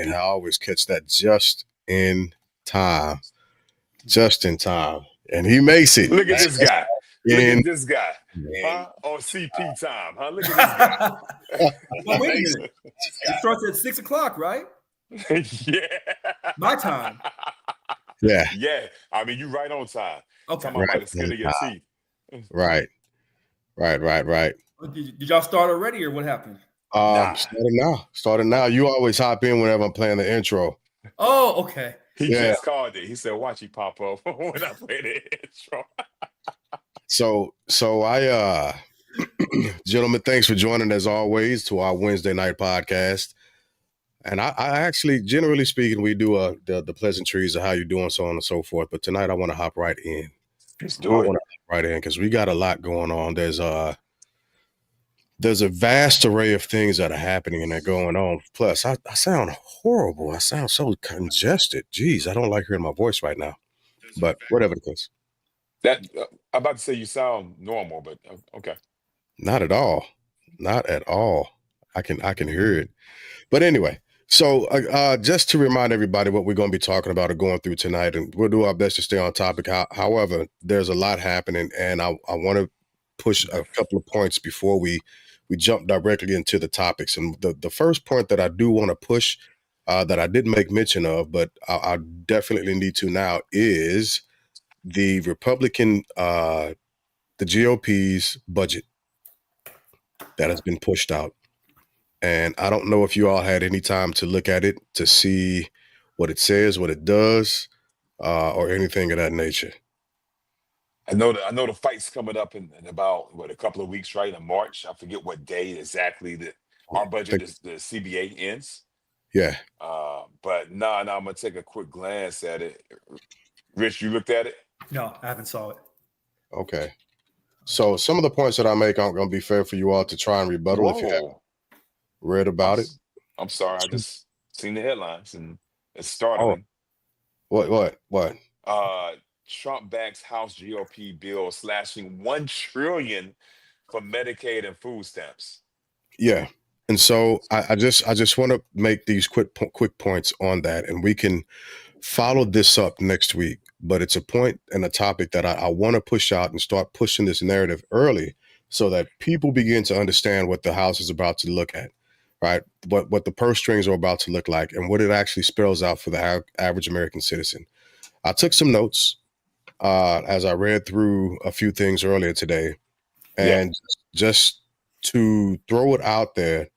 and I always catch that just in time. Just in time. And he makes it. Look at this guy. Look In at this guy. Huh? On CP time. Huh? Look at this guy. Well, wait a minute. It starts at 6 o'clock, right? Yeah. My time. Yeah. Yeah. I mean, you right on time. Okay. Talking about the skin of your teeth. Right. Did y'all start already or what happened? Nah. Starting now. You always hop in whenever I'm playing the intro. Oh, okay. He just called it. He said, watch you pop up when I play the intro. So I gentlemen, thanks for joining as always to our Wednesday night podcast. And I actually, generally speaking, we do the pleasantries of how you doing, so on and so forth. But tonight I want to hop right in. Let's do it. Right in, because we got a lot going on. There's a vast array of things that are happening and they're going on. Plus, I sound horrible. I sound so congested. Jeez, I don't like hearing my voice right now. But whatever the case. I'm about to say you sound normal, but okay. Not at all. I can hear it. But anyway, so just to remind everybody what we're going to be talking about or going through tonight, and we'll do our best to stay on topic. However, there's a lot happening, and I want to push a couple of points before we jump directly into the topics. And the first point that I do want to push that I didn't make mention of, but I definitely need to now, is the Republican, the GOP's budget that has been pushed out. And I don't know if you all had any time to look at it to see what it says, what it does, or anything of that nature. I know the fight's coming up in about a couple of weeks, right? In March. I forget what day exactly that our budget is, the CBA ends. Yeah. But I'm gonna take a quick glance at it. Rich, you looked at it? No, I haven't saw it. Okay. So some of the points that I make aren't going to be fair for you all to try and rebuttal if you haven't read about it. I'm sorry, I just seen the headlines and it's startling. What? Trump backs House GOP bill slashing $1 trillion for Medicaid and food stamps. Yeah. And so I just want to make these quick points on that, and we can follow this up next week. But it's a point and a topic that I want to push out and start pushing this narrative early so that people begin to understand what the House is about to look at, right? What the purse strings are about to look like and what it actually spells out for the average American citizen. I took some notes as I read through a few things earlier today. And just to throw it out there,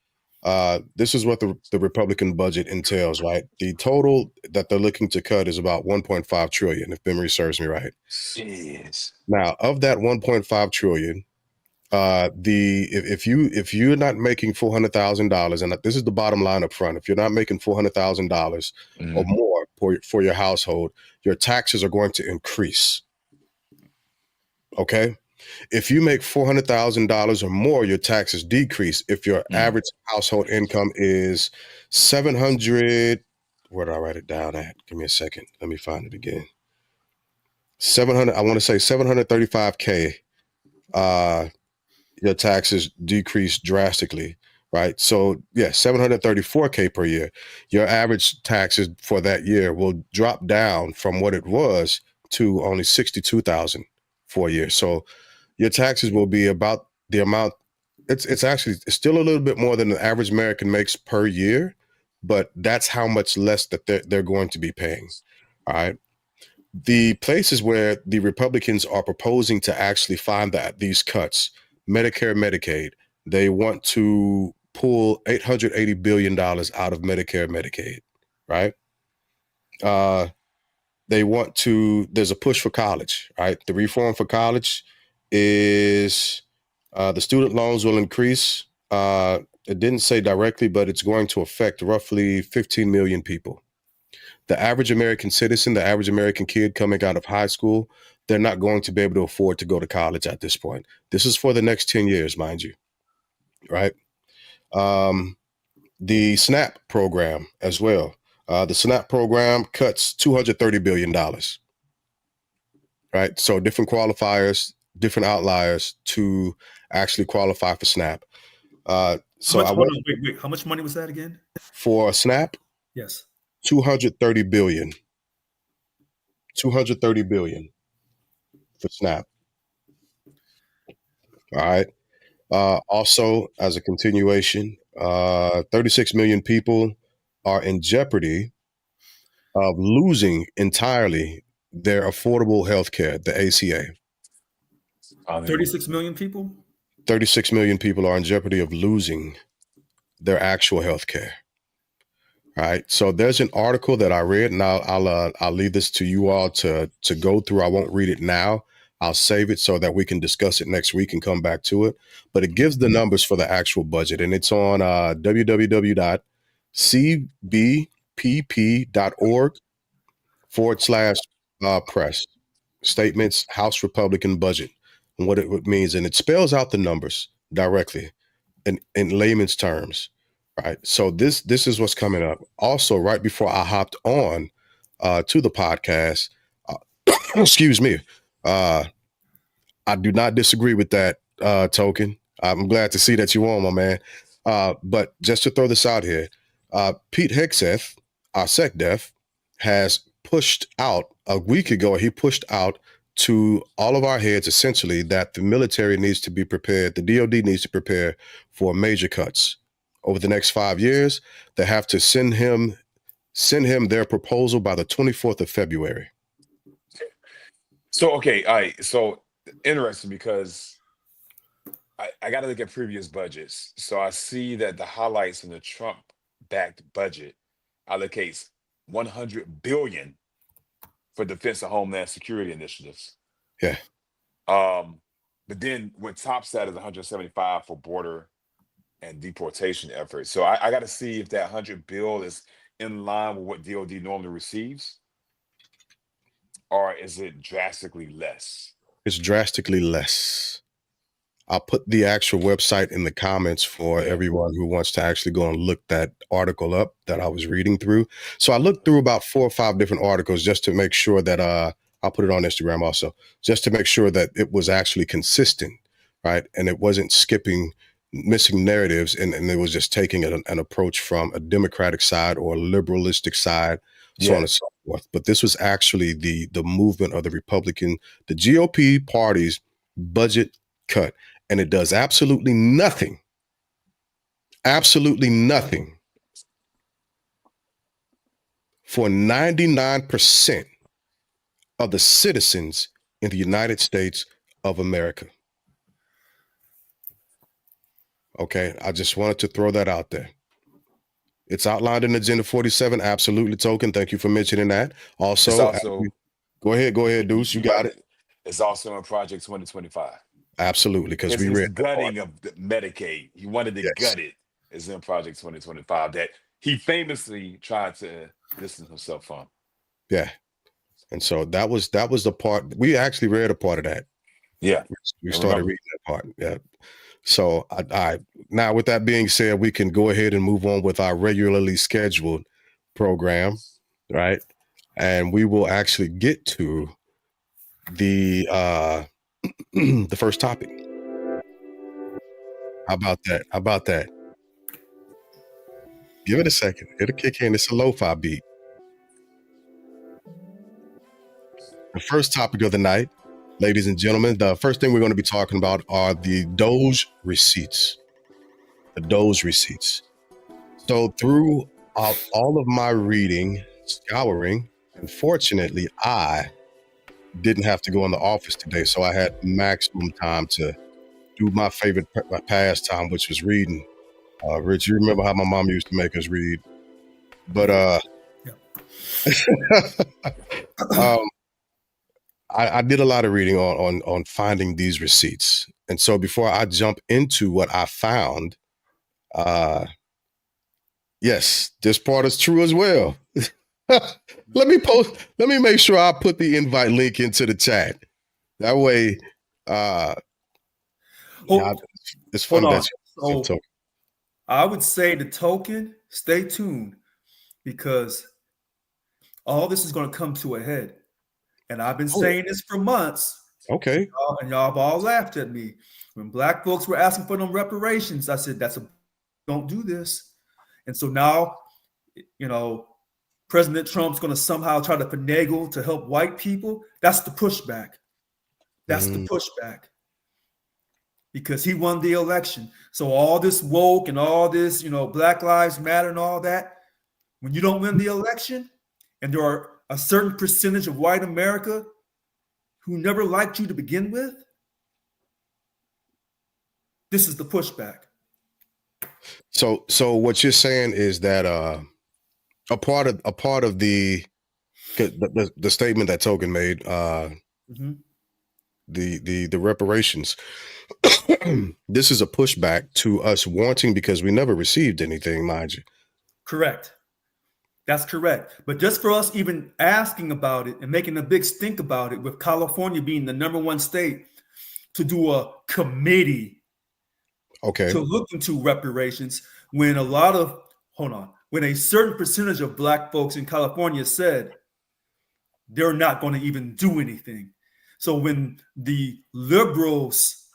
this is what the Republican budget entails, right? The total that they're looking to cut is about $1.5 trillion, if memory serves me right. Jeez. Now, of that $1.5 trillion, if you're not making $400,000, and this is the bottom line up front, if you're not making $400,000 or more for your household, your taxes are going to increase. Okay. If you make $400,000 or more, your taxes decrease. If your average household income is 700, where did I write it down at? Give me a second. Let me find it again. 700. I want to say 735K. Your taxes decrease drastically, right? So yeah, 734K per year. Your average taxes for that year will drop down from what it was to only 62,000 for a year. So your taxes will be about the amount. It's actually still a little bit more than the average American makes per year, but that's how much less that they're going to be paying. All right. The places where the Republicans are proposing to actually find these cuts, Medicare, Medicaid, they want to pull $880 billion out of Medicare, Medicaid, right? They want to, there's a push for college, right? The reform for college is the student loans will increase. It didn't say directly, but it's going to affect roughly 15 million people. The average American citizen, the average American kid coming out of high school, they're not going to be able to afford to go to college at this point. This is for the next 10 years, mind you, right? The SNAP program as well. The SNAP program cuts $230 billion, right? So different qualifiers, different outliers to actually qualify for SNAP. How much money was that again? For SNAP? Yes. 230 billion. 230 billion for SNAP. All right. Also, as a continuation, 36 million people are in jeopardy of losing entirely their affordable health care, the ACA. 36 million people? 36 million people are in jeopardy of losing their actual health care. All right. So there's an article that I read, and I'll leave this to you all to go through. I won't read it now. I'll save it so that we can discuss it next week and come back to it. But it gives the numbers for the actual budget, and it's on www.cbpp.org/press statements House Republican budget and what it means, and it spells out the numbers directly in layman's terms. Right. So this is what's coming up. Also, right before I hopped on to the podcast, excuse me, I do not disagree with that token. I'm glad to see that you on, my man. But just to throw this out here, Pete Hegseth, our SecDef, has pushed out a week ago. He pushed out to all of our heads essentially that the military needs to be prepared. The DOD needs to prepare for major cuts over the next 5 years. They have to send him their proposal by the 24th of February. So, okay, all right. So interesting because I got to look at previous budgets. So I see that the highlights in the Trump-backed budget allocates 100 billion for defense and homeland security initiatives. Yeah. But then what tops that is 175 for border and deportation efforts. So I got to see if that 100 bill is in line with what DOD normally receives, or is it drastically less? It's drastically less. I'll put the actual website in the comments for everyone who wants to actually go and look that article up that I was reading through. So I looked through about 4 or 5 different articles just to make sure that I'll put it on Instagram also, just to make sure that it was actually consistent, right? And it wasn't skipping, missing narratives, and it was just taking an approach from a Democratic side or a liberalistic side, so on and so forth. But this was actually the movement of the GOP party's budget cut. And it does absolutely nothing for 99% of the citizens in the United States of America. Okay, I just wanted to throw that out there. It's outlined in Agenda 47. Absolutely, Token. Thank you for mentioning that. Also, go ahead, Deuce. You got it. It's also in Project 2025. Absolutely, because we read gutting of the Medicaid. He wanted to gut it. Is in Project 2025 that he famously tried to distance himself from. Yeah, and so that was the part we actually read a part of that. Yeah, we started reading that part. Yeah. So I now, with that being said, we can go ahead and move on with our regularly scheduled program, right? And we will actually get to the the first topic. How about that? Give it a second. It'll kick in. It's a lo-fi beat. The first topic of the night, ladies and gentlemen, the first thing we're going to be talking about are the DOGE receipts. The DOGE receipts. So through all of my reading, scouring, unfortunately, I didn't have to go in the office today, so I had maximum time to do my favorite pastime, which was reading. Rich, you remember how my mom used to make us read? But I did a lot of reading on finding these receipts, and so before I jump into what I found, yes, this part is true as well. Let me make sure I put the invite link into the chat. That way, it's fun that you so I would say the token, stay tuned, because all this is going to come to a head. And I've been saying this for months. Okay. And y'all have all laughed at me. When black folks were asking for them reparations, I said, don't do this. And so now, President Trump's going to somehow try to finagle to help white people. That's the pushback. That's the pushback. Because he won the election. So all this woke and all this, Black Lives Matter and all that, when you don't win the election and there are a certain percentage of white America who never liked you to begin with, this is the pushback. So what you're saying is that a part of the statement that Token made, the reparations, this is a pushback to us wanting, because we never received anything, mind you. Correct. That's correct. But just for us even asking about it and making a big stink about it, with California being the #1 state to do a committee to look into reparations, when when a certain percentage of Black folks in California said they're not going to even do anything. So when the liberals,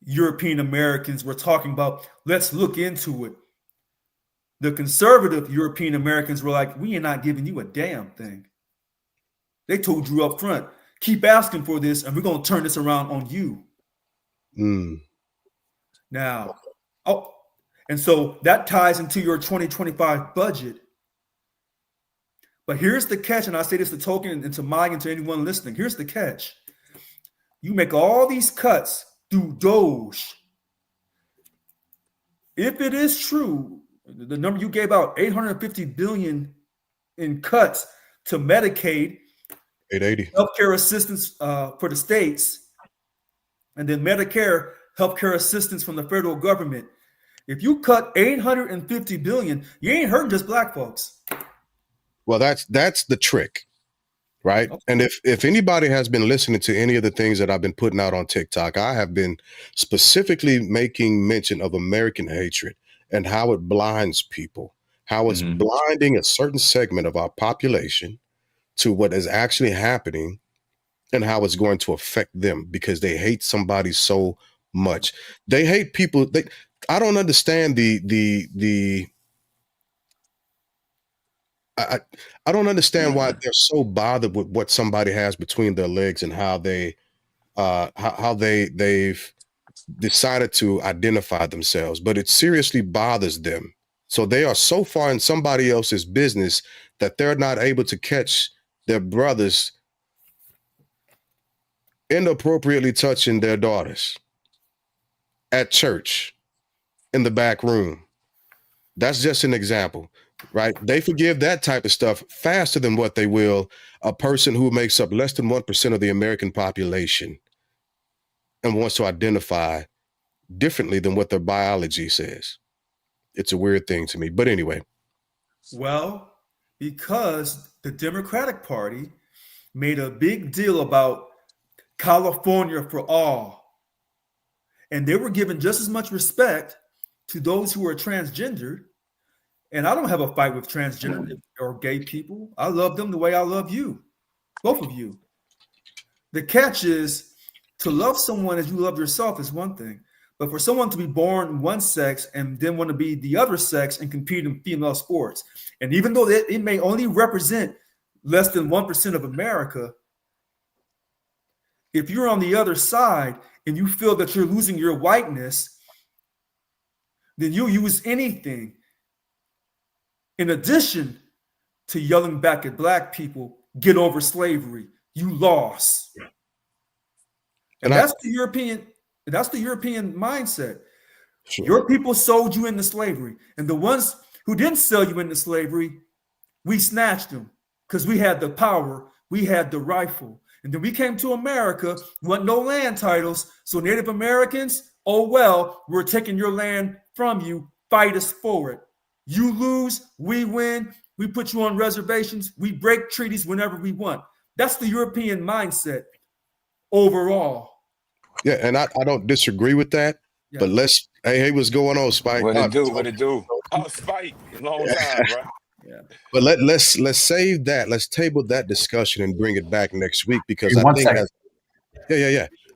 European Americans, were talking about, let's look into it, the conservative European Americans were like, we are not giving you a damn thing. They told you up front, keep asking for this, and we're going to turn this around on you. Now, and so that ties into your 2025 budget. But here's the catch, and I say this to Token and to Mike and to anyone listening. Here's the catch. You make all these cuts through DOGE. If it is true, the number you gave out, $850 billion in cuts to Medicaid, 880 healthcare assistance for the states, and then Medicare healthcare assistance from the federal government. If you cut $850 billion, you ain't hurting just Black folks. Well, that's the trick, right? Okay. And if anybody has been listening to any of the things that I've been putting out on TikTok, I have been specifically making mention of American hatred and how it blinds people, how it's blinding a certain segment of our population to what is actually happening and how it's going to affect them because they hate somebody so much. They hate people. I don't understand I don't understand why they're so bothered with what somebody has between their legs and how they've decided to identify themselves, but it seriously bothers them. So they are so far in somebody else's business that they're not able to catch their brothers inappropriately touching their daughters at church in the back room. That's just an example, right? They forgive that type of stuff faster than what they will a person who makes up less than 1% of the American population and wants to identify differently than what their biology says. It's a weird thing to me. But anyway. Well, because the Democratic Party made a big deal about California for all. And they were given just as much respect to those who are transgendered. And I don't have a fight with transgender or gay people. I love them the way I love you, both of you. The catch is to love someone as you love yourself is one thing. But for someone to be born one sex and then want to be the other sex and compete in female sports, and even though it may only represent less than 1% of America, if you're on the other side and you feel that you're losing your whiteness, then you'll use anything in addition to yelling back at Black people, get over slavery, you lost. And that's the European mindset. Sure. Your people sold you into slavery. And the ones who didn't sell you into slavery, we snatched them because we had the power, we had the rifle. And then we came to America, want no land titles. So Native Americans, oh well, we're taking your land from you. Fight us for it. You lose, we win. We put you on reservations. We break treaties whenever we want. That's the European mindset overall. Yeah, and I don't disagree with that. Yeah. But hey, what's going on, Spike? What it do? Oh, Spike, long time, right? Yeah. But let's save that. Let's table that discussion and bring it back next week because I think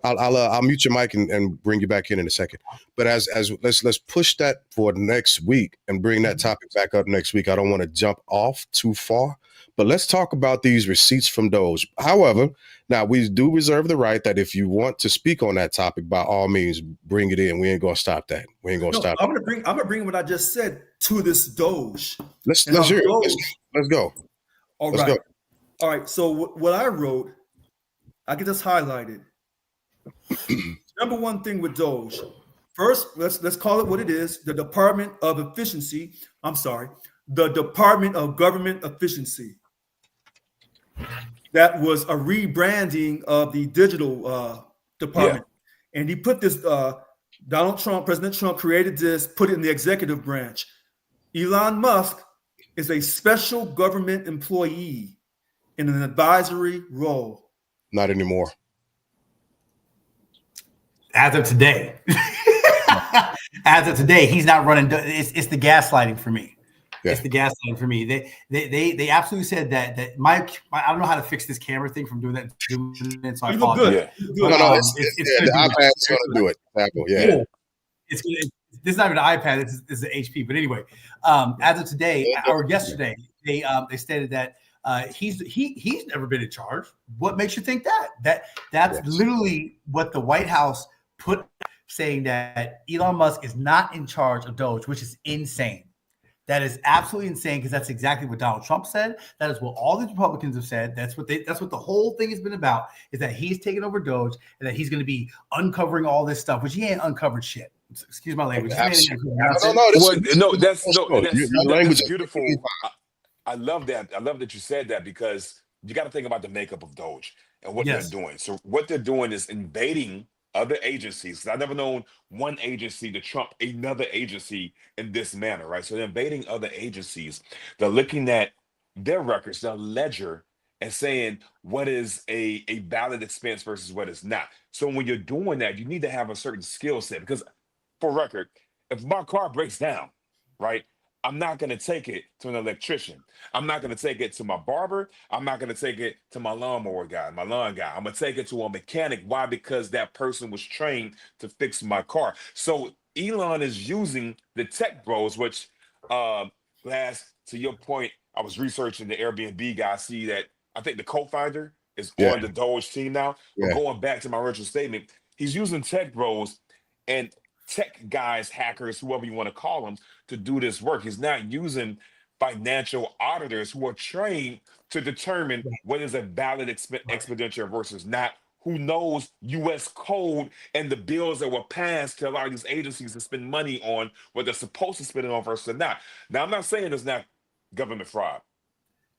I'll mute your mic and bring you back in a second. But as let's push that for next week and bring that topic back up next week. I don't want to jump off too far, but let's talk about these receipts from DOGE. However, now we do reserve the right that if you want to speak on that topic, by all means, bring it in. We ain't gonna stop that. We ain't gonna stop. I'm gonna bring what I just said to this DOGE. Let's hear it. Let's go. All right. So what I wrote, I can just highlight it. Number one thing with DOGE. First, let's call it what it is: the Department of Efficiency. I'm sorry, the Department of Government Efficiency. That was a rebranding of the digital department, and he put this. President Trump created this, put it in the executive branch. Elon Musk is a special government employee in an advisory role. Not anymore. As of today. As of today, he's not running. It's the gaslighting for me. Yeah. It's the gaslighting for me. They absolutely said that I don't know how to fix this camera thing from doing that. So I apologize. No, the iPad's going to do it. Apple, yeah. This is not even an iPad. This is an HP. But anyway, as of today or yesterday, they stated that he's never been in charge. What makes you think that? That's literally what the White House put, saying that Elon Musk is not in charge of DOGE, which is insane. That is absolutely insane, because that's exactly what Donald Trump said. That is what all the Republicans have said. That's what the whole thing has been about, is that he's taking over DOGE and that he's going to be uncovering all this stuff, which he ain't uncovered shit. Excuse my language. That's beautiful. I love that. I love that you said that, because you got to think about the makeup of DOGE and what they're doing. So what they're doing is invading other agencies. I've never known one agency to trump another agency in this manner, right? So they're invading other agencies. They're looking at their records, their ledger, and saying what is a valid expense versus what is not. So when you're doing that, you need to have a certain skill set, because for record, if my car breaks down, right, I'm not going to take it to an electrician. I'm not going to take it to my barber. I'm not going to take it to my lawnmower guy, my lawn guy. I'm going to take it to a mechanic. Why? Because that person was trained to fix my car. So Elon is using the tech bros, which last, to your point, I was researching the Airbnb guy. I see that I think the co-founder is on the DOGE team now. But going back to my original statement, he's using tech bros and tech guys, hackers, whoever you want to call them, to do this work. He's not using financial auditors who are trained to determine what is a valid expenditure versus not, who knows U.S. code and the bills that were passed to allow these agencies to spend money on what they're supposed to spend it on versus not. Now, I'm not saying there's not government fraud.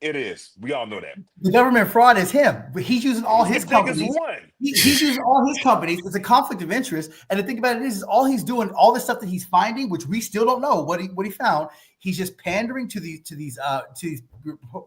It is. We all know that. The government fraud is him. He's using all his companies. He's using all his companies. It's a conflict of interest. And the thing about it is all he's doing, all this stuff that he's finding, which we still don't know what he found. He's just pandering to these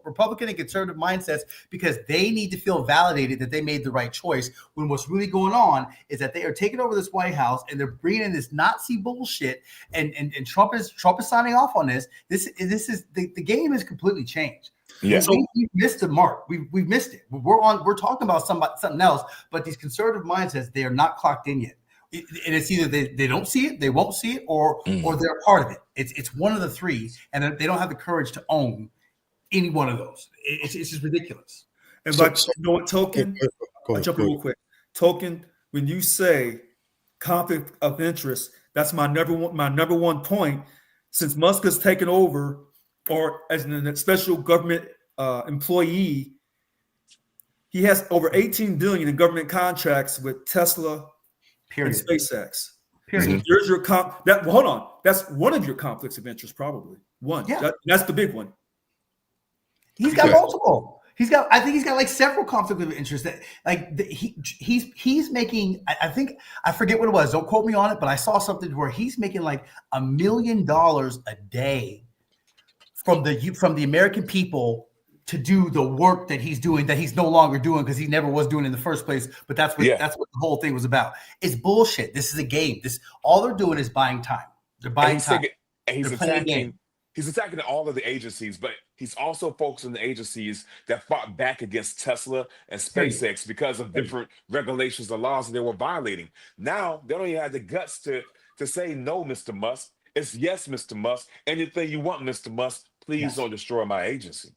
Republican and conservative mindsets, because they need to feel validated that they made the right choice. When what's really going on is that they are taking over this White House and they're bringing in this Nazi bullshit. And Trump is signing off on this. This is the game has completely changed. Yeah, we've missed the mark. We've missed it. We're talking about something else, but these conservative mindsets, they are not clocked in yet. And it's either they don't see it, they won't see it, or they're a part of it. It's one of the three, and they don't have the courage to own any one of those. It's just ridiculous. And Token, I'll jump in real quick. Token, when you say conflict of interest, that's my number one point. Since Musk has taken over, or as a special government employee, he has over $18 billion in government contracts with Tesla and SpaceX. So there's your hold on. That's one of your conflicts of interest, probably. One. Yeah. That's the big one. He's got multiple. I think he's got like several conflicts of interest that he's making. I think I forget what it was. Don't quote me on it, but I saw something where he's making like $1 million a day from the American people to do the work that he's doing, that he's no longer doing because he never was doing in the first place. But that's what the whole thing was about. It's bullshit. This is a game. All they're doing is buying time. They're buying time. And he's attacking He's attacking all of the agencies, but he's also focused on the agencies that fought back against Tesla and Period. SpaceX because of different regulations or laws that they were violating. Now they don't even have the guts to say no, Mr. Musk. It's yes, Mr. Musk. Anything you want, Mr. Musk. Please Yes. don't destroy my agency.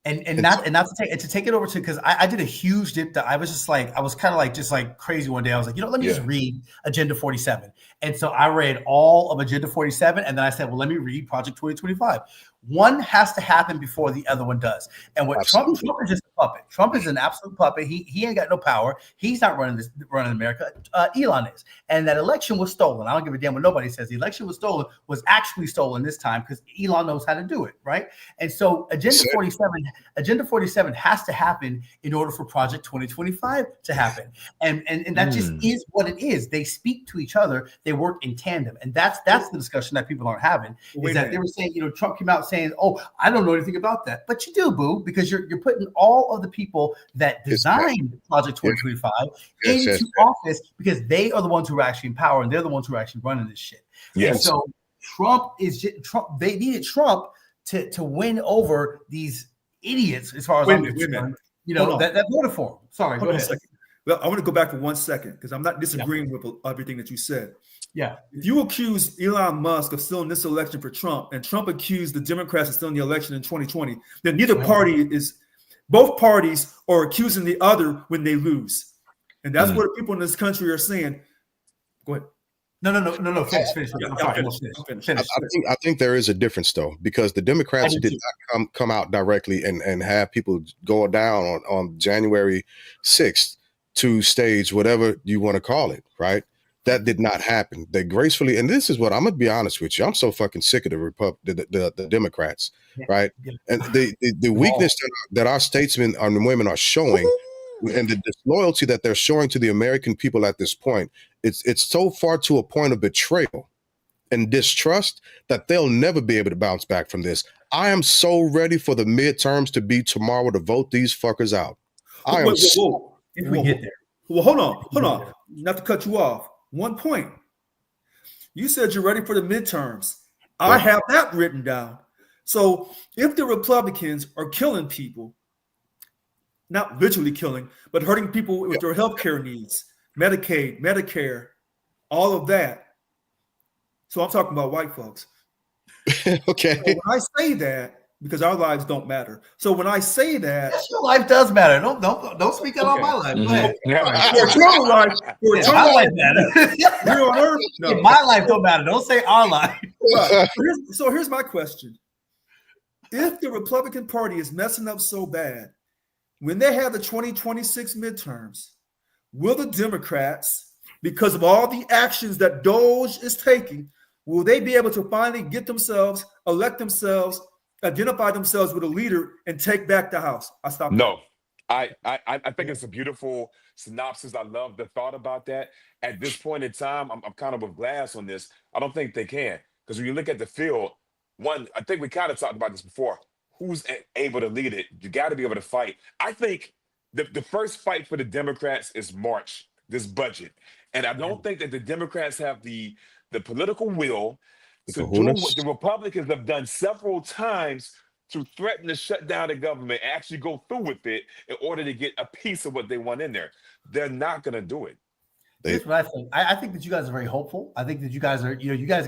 And not to take it over to, because I did a huge dip that I was kind of like just like crazy one day. I was like, let me just read Agenda 47. And so I read all of Agenda 47, and then I said, well, let me read Project 2025. One has to happen before the other one does. And what Trump is just a puppet. Trump is an absolute puppet. He ain't got no power. He's not running America. Elon is. And that election was stolen. I don't give a damn what nobody says. The election was stolen, was actually stolen this time because Elon knows how to do it, right? And so Agenda 47 has to happen in order for Project 2025 to happen. And that just is what it is. They speak to each other. They work in tandem. And that's the discussion that people aren't having. Is that they were saying, Trump came out saying, oh, I don't know anything about that. But you do, boo, because you're putting all of the people that designed Project 2025 into office because they are the ones who are actually in power and they're the ones who are actually running this shit. Yes. And so Trump. They needed Trump to win over these idiots, as far as I'm concerned, that voted for him. Sorry, go ahead. Well, I want to go back for 1 second because I'm not disagreeing with everything that you said. Yeah. If you accuse Elon Musk of stealing this election for Trump, and Trump accused the Democrats of stealing the election in 2020, then both parties are accusing the other when they lose. And that's what people in this country are saying. Go ahead. No. Finish. I think there is a difference though, because the Democrats did not come out directly and have people go down on January 6th to stage whatever you want to call it, right? That did not happen. They gracefully, and this is what I'm gonna be honest with you. I'm so fucking sick of the Democrats, right? Yeah. And the weakness that our statesmen and women are showing, and the disloyalty that they're showing to the American people at this point, it's so far to a point of betrayal and distrust that they'll never be able to bounce back from this. I am so ready for the midterms to be tomorrow to vote these fuckers out. If we get there. Well, hold on. Not to cut you off. 1 point. You said you're ready for the midterms. Yeah. I have that written down. So if the Republicans are killing people, not literally killing, but hurting people with their healthcare needs, Medicaid, Medicare, all of that. So I'm talking about white folks. Okay. So when I say that, because our lives don't matter. So when I say that, yes, your life does matter. Don't speak out on my life. Go ahead. For eternal life, my life matters. Here on earth, no. My life don't matter. Don't say our life. Right. So here's my question: if the Republican Party is messing up so bad, when they have the 2026 midterms, will the Democrats, because of all the actions that DOGE is taking, will they be able to finally get themselves, elect themselves, identify themselves with a leader, and take back the House? No, I think it's a beautiful synopsis. I love the thought about that. At this point in time, I'm kind of with Glass on this. I don't think they can, because when you look at the field, I think we kind of talked about this before. Who's able to lead it? You got to be able to fight. I think the first fight for the Democrats is March, this budget, and I don't think that the Democrats have the political will to do what the Republicans have done several times to threaten to shut down the government and actually go through with it in order to get a piece of what they want in there. They're not going to do it. Here's what I think. I think that you guys are very hopeful. I think that you guys are, you guys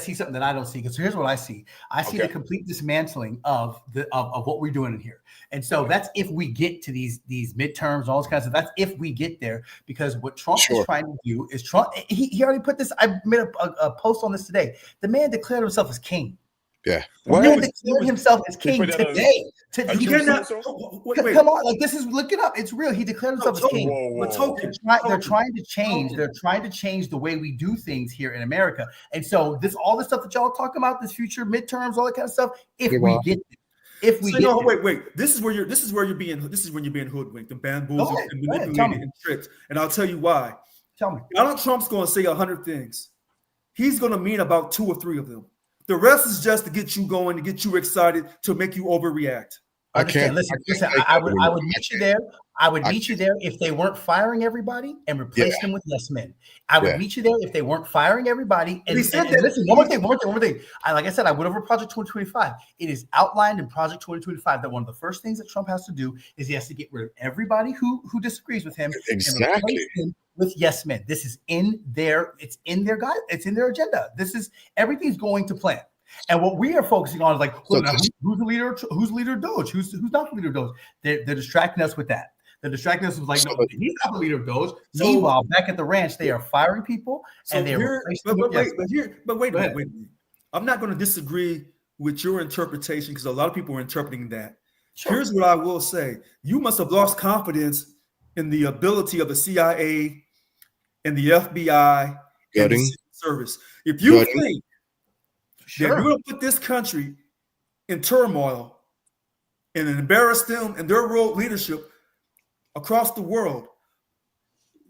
see something that I don't see. Because here's what I see. I see the complete dismantling of what we're doing in here. And so that's if we get to these midterms, all this kind of stuff. That's if we get there. Because what Trump is trying to do is he already put this. I made a post on this today. The man declared himself as king. Yeah. Well, he declared himself as king today. Come on, like this is, look it up. It's real. He declared himself as king. They're trying to change. They're trying to change the way we do things here in America. And so all this stuff that y'all talking about, this future midterms, all that kind of stuff. If we get there. Wait. This is when you're being hoodwinked and bamboozled and manipulated and tricked. And I'll tell you why. Tell me. Donald Trump's going to say 100 things. He's going to mean about 2 or 3 of them. The rest is just to get you going, to get you excited, to make you overreact. Understand? Listen. I would meet you there. I would meet you there if they weren't firing everybody and replace them with yes men. I would meet you there if they weren't firing everybody. And listen, one more thing. Like I said, I went over Project 2025. It is outlined in Project 2025 that one of the first things that Trump has to do is he has to get rid of everybody who disagrees with him. Exactly. And replace them with yes men. This is in their guide. It's in their agenda. Everything's going to plan. And what we are focusing on is like, who's the leader? Who's the leader of DOGE? Who's not the leader of DOGE? They're distracting us with that. They're distracting us with like, no, he's not the leader of DOGE. Meanwhile, back at the ranch, they are firing people and they're wait a minute. I'm not going to disagree with your interpretation because a lot of people are interpreting that. Sure. Here's what I will say: you must have lost confidence in the ability of the CIA and the FBI and the Secret Service. If you think that you're going to put this country in turmoil and embarrass them and their world leadership across the world,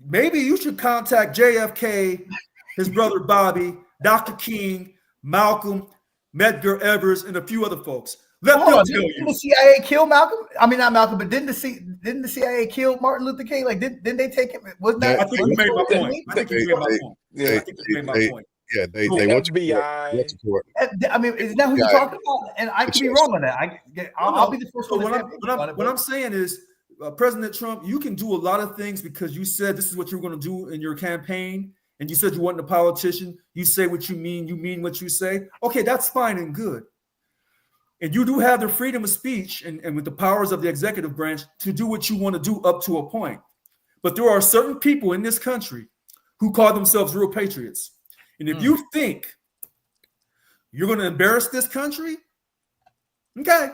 maybe you should contact JFK, his brother Bobby, Dr. King, Malcolm, Medgar Evers, and a few other folks. Let them tell you. Didn't the CIA kill Malcolm? I mean, not Malcolm, but didn't the CIA kill Martin Luther King? Like, didn't they take him? Wasn't that? I think you made my point. I think you made my point. Yeah, they went to court. I mean, is that who you're talking about? And I could be wrong on that. I'll be the first one. What I'm saying is, President Trump, you can do a lot of things because you said this is what you're going to do in your campaign, and you said you weren't a politician. You say what you mean what you say. Okay, that's fine and good. And you do have the freedom of speech and with the powers of the executive branch to do what you want to do up to a point. But there are certain people in this country who call themselves real patriots. And if you think you're going to embarrass this country, okay.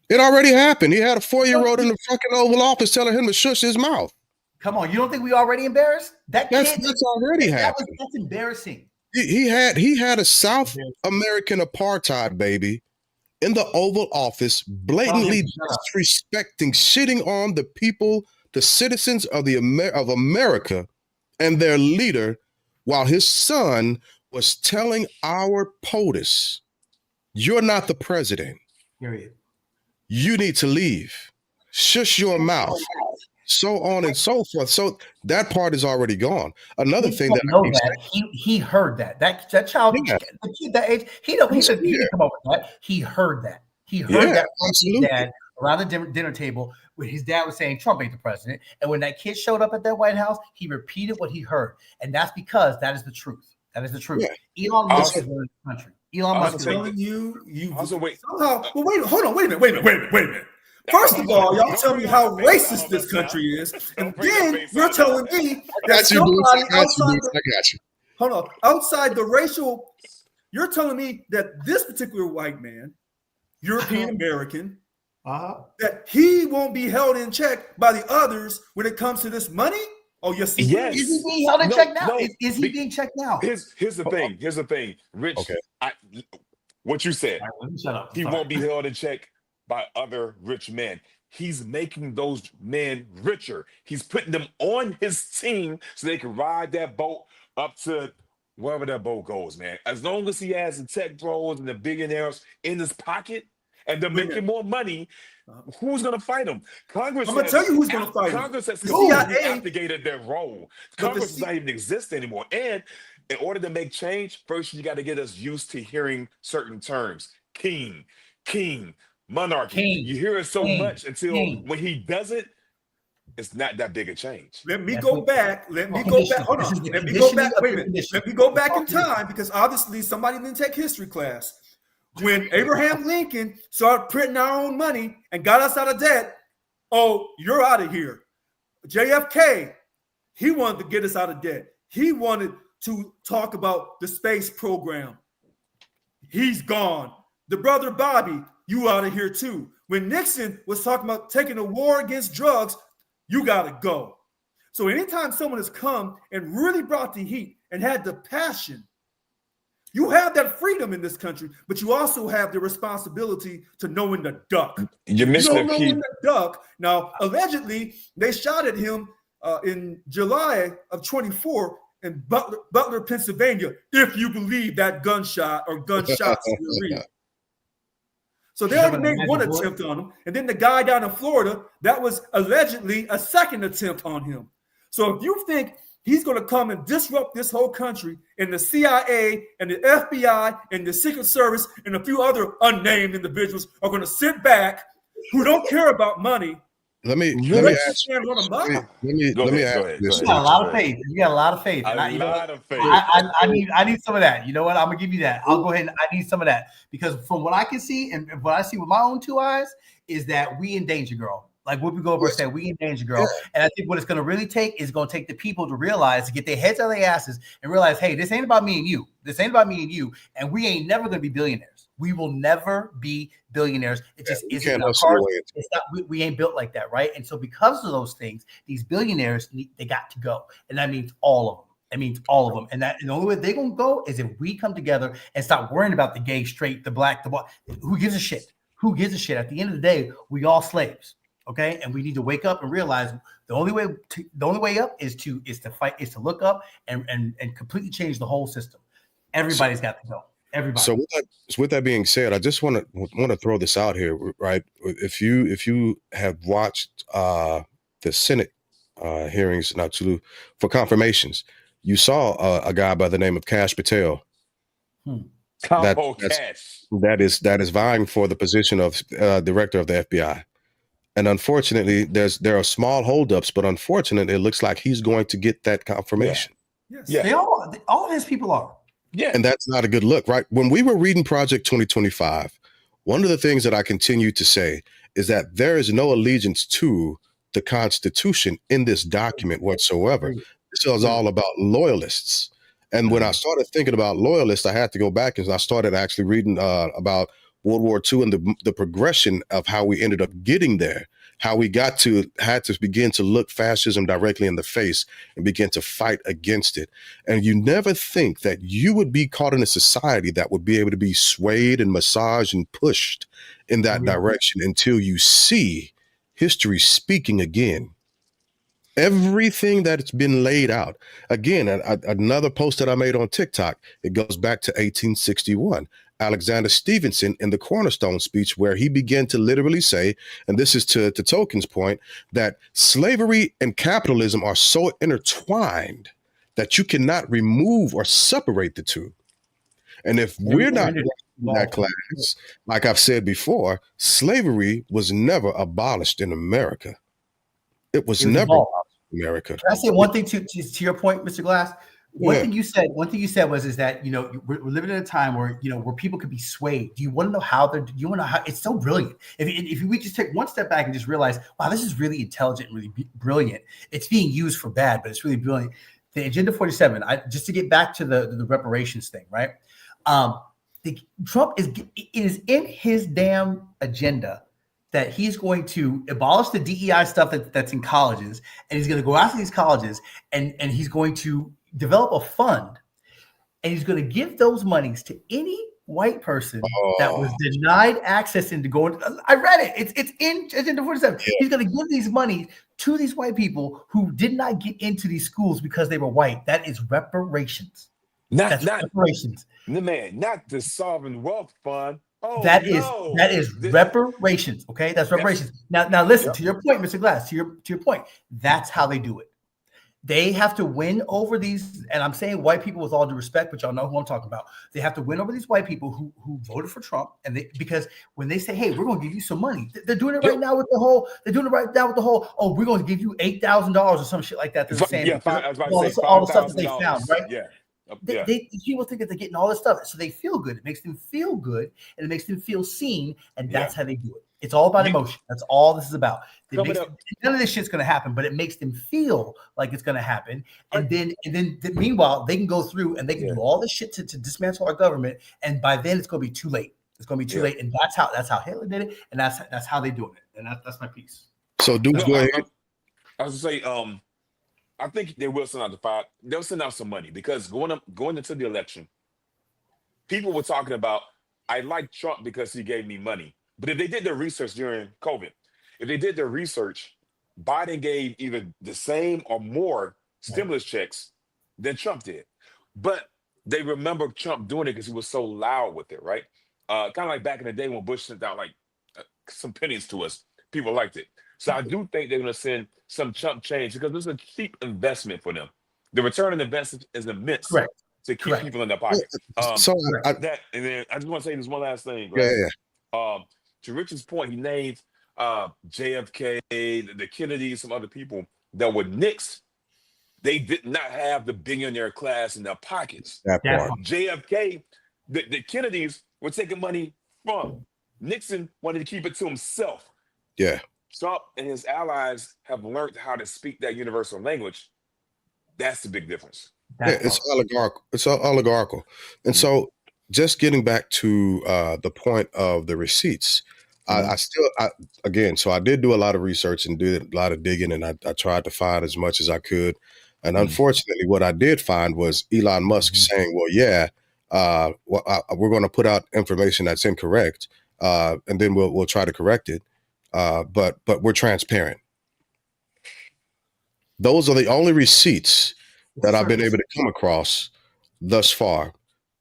It already happened. He had a 4-year-old in the fucking Oval Office telling him to shush his mouth. Come on, you don't think we already embarrassed? That's already happened. That's embarrassing. He had a South American apartheid baby in the Oval Office, blatantly disrespecting, shitting on the people, the citizens of America and their leader, while his son was telling our POTUS, "You're not the president. Period. You need to leave. Shush your mouth." So on and so forth. So that part is already gone. Another thing he heard that child, the kid that age, he didn't come up with that. He heard that. He heard that from his dad around the dinner table when his dad was saying Trump ain't the president. And when that kid showed up at that White House, he repeated what he heard. And that's because that is the truth. That is the truth. Yeah. Elon Musk is running the country. Elon Musk is telling you also wait. Somehow, well, wait a minute. First of all, y'all tell me how racist this country is, and then you're telling me that somebody outside the racial, you're telling me that this particular white man, European American, that he won't be held in check by the others when it comes to this money? Oh, yes. Is he being held in check now? No, is he being checked now? Here's the thing. Here's the thing, Rich. Okay. What you said. Right, let me shut up. He won't be held in check by other rich men. He's making those men richer. He's putting them on his team so they can ride that boat up to wherever that boat goes, man. As long as he has the tech bros and the billionaires in his pocket and they're making more money, who's going to fight him? Congress. I'm going to tell you who's going to fight him. Congress has completely abdicated their role. Congress does not even exist anymore. And in order to make change, first you got to get us used to hearing certain terms. King, monarchy. You hear it so much until when he does it, it's not that big a change. Let me go back. Hold on. Let me go back. Wait a minute. Let me go back in time because obviously somebody didn't take history class. When Abraham Lincoln started printing our own money and got us out of debt, oh, you're out of here. JFK, he wanted to get us out of debt. He wanted to talk about the space program. He's gone. The brother Bobby, you out of here too. When Nixon was talking about taking a war against drugs, you got to go. So anytime someone has come and really brought the heat and had the passion, you have that freedom in this country, but you also have the responsibility to know when to duck. You're missing you don't know when to duck. Now, allegedly, they shot at him in July of 24 in Butler, Pennsylvania, if you believe that gunshot or gunshots were real. So they already made one attempt on him. And then the guy down in Florida, that was allegedly a second attempt on him. So if you think he's going to come and disrupt this whole country, and the CIA and the FBI and the Secret Service and a few other unnamed individuals are going to sit back who don't care about money. Let me ask Go ahead, this. You got a lot of faith. You got a lot of faith. I need some of that. You know what? I'm gonna give you that. I'll go ahead and I need some of that, because from what I can see and what I see with my own two eyes is that we in danger, girl. Like Whoopi Goldberg said, we in danger, girl. And I think what it's going to really take is going to take the people to realize, to get their heads out of their asses and realize, hey, this ain't about me and you. This ain't about me and you. And we ain't never going to be billionaires. We will never be billionaires. It just isn't in our cards. It's not, we ain't built like that, right? And so because of those things, these billionaires, they got to go. And that means all of them. It means all of them. And the only way they're going to go is if we come together and stop worrying about the gay, straight, the black, the white. Who gives a shit? Who gives a shit? At the end of the day, we all slaves. Okay, and we need to wake up and realize the only way up is to fight, is to look up and completely change the whole system. Everybody's got to go. Everybody. So with that being said, I just want to throw this out here, right? If you have watched the Senate hearings for confirmations, you saw a guy by the name of Kash Patel. That is vying for the position of director of the FBI. And unfortunately, there are small holdups, but unfortunately, it looks like he's going to get that confirmation. Yeah. All of his people are. Yeah. And that's not a good look, right? When we were reading Project 2025, one of the things that I continue to say is that there is no allegiance to the Constitution in this document whatsoever. This is all about loyalists. And when I started thinking about loyalists, I had to go back and I started actually reading about World War II and the progression of how we ended up getting there, how we had to begin to look fascism directly in the face and begin to fight against it. And you never think that you would be caught in a society that would be able to be swayed and massaged and pushed in that direction until you see history speaking again. Everything that's been laid out. Again, another post that I made on TikTok, it goes back to 1861. Alexander Stevenson in the Cornerstone speech, where he began to literally say, and this is to Token's point, that slavery and capitalism are so intertwined that you cannot remove or separate the two. And if we're not in that class, like I've said before, slavery was never abolished in America. It was never abolished in America. Can I say one thing to your point, Mr. Glass? One thing you said was that, you know, we're living in a time where, you know, where people could be swayed. Do you want to know how it's so brilliant? If we just take one step back and just realize, wow, this is really intelligent, really brilliant. It's being used for bad, but it's really brilliant. The Agenda 47, just to get back to the reparations thing, right? Trump is in his damn agenda that he's going to abolish the DEI stuff that's in colleges, and he's going to go after these colleges, and he's going to develop a fund, and he's going to give those monies to any white person that was denied access into going. I read it. It's in Agenda 47. Yeah. He's going to give these money to these white people who did not get into these schools because they were white. That is reparations. That's reparations. Man, not the Sovereign Wealth Fund. That is reparations. Okay, that's reparations. Now listen, to your point, Mr. Glass. To your point, that's how they do it. They have to win over these, and I'm saying white people with all due respect, but y'all know who I'm talking about. They have to win over these white people who voted for Trump, and because when they say, "Hey, we're going to give you some money," they're doing it right now with the whole. They're doing it right now with the whole. Oh, we're going to give you $8,000 or some shit like that. They're saying all the stuff that they found, right? Yeah. People think that they're getting all this stuff, so they feel good. It makes them feel good, and it makes them feel seen, and that's how they do it. It's all about emotion. That's all this is about. None of this shit's going to happen, but it makes them feel like it's going to happen. And then meanwhile, they can go through and they can do all this shit to dismantle our government. And by then, it's going to be too late. It's going to be too late. And that's how Hitler did it, and that's how they doing it. And that's my piece. So, dudes, go ahead. I was going to say, I think they will send out they'll send out some money, because going into the election, people were talking about, I like Trump because he gave me money. But if they did their research during COVID, Biden gave either the same or more stimulus checks than Trump did. But they remember Trump doing it because he was so loud with it, right? kind of like back in the day when Bush sent out like some pennies to us. People liked it. So I do think they're going to send some chump change because this is a cheap investment for them. The return on investment is immense Correct. to keep Correct. people in their pocket. So And then I just want to say this one last thing. yeah, Right? yeah. To Richard's point, he named JFK, the Kennedys, some other people that were Knicks. They did not have the billionaire class in their pockets. That part. JFK, the Kennedys were taking money from. Nixon wanted to keep it to himself. Yeah. Trump and his allies have learned how to speak that universal language. That's the big difference. Yeah, it's oligarchical. It's oligarchical. And so just getting back to the point of the receipts, I did do a lot of research and did a lot of digging, and I tried to find as much as I could. And unfortunately, what I did find was Elon Musk saying, well, yeah, we're going to put out information that's incorrect, and then we'll try to correct it. But we're transparent. Those are the only receipts that I've been able to come across thus far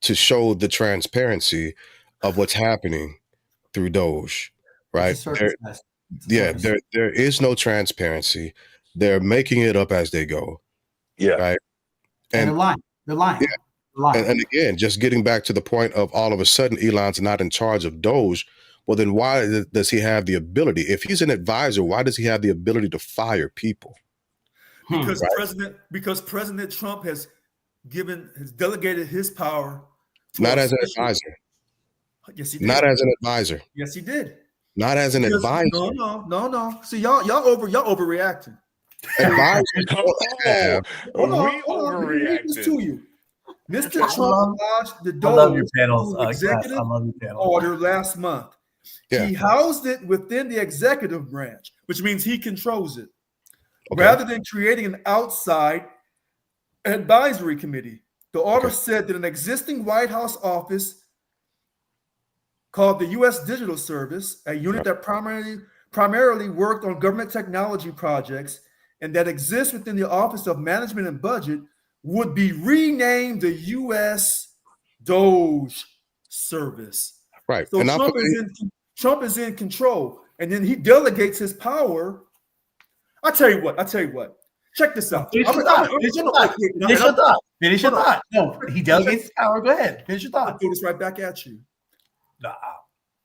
to show the transparency of what's happening through DOGE, right? There is no transparency. They're making it up as they go. Yeah. Right. And they're lying. Yeah. And again, just getting back to the point of all of a sudden Elon's not in charge of DOGE. Well, then why does he have the ability? If he's an advisor, why does he have the ability to fire people? Because President Trump has delegated his power to not as an advisor. Yes, he did. Not as an advisor. Yes, he did. Not as an advisor. No. See, y'all overreacting. Advisors overreacted to you. Mr. Trump launched the I love your DOGE panels. executive I love your panels. order last month. Yeah. He housed it within the executive branch, which means he controls it, Okay. rather than creating an outside advisory committee. The order said that an existing White House office called the U.S. Digital Service, a unit that primarily worked on government technology projects and that exists within the Office of Management and Budget, would be renamed the U.S. DOGE Service. Right. So And Trump is in control, and then he delegates his power. I tell you what. Check this out. Finish your thought. No, he delegates his power. Go ahead. Finish your thought. I'll throw this right back at you. Nah.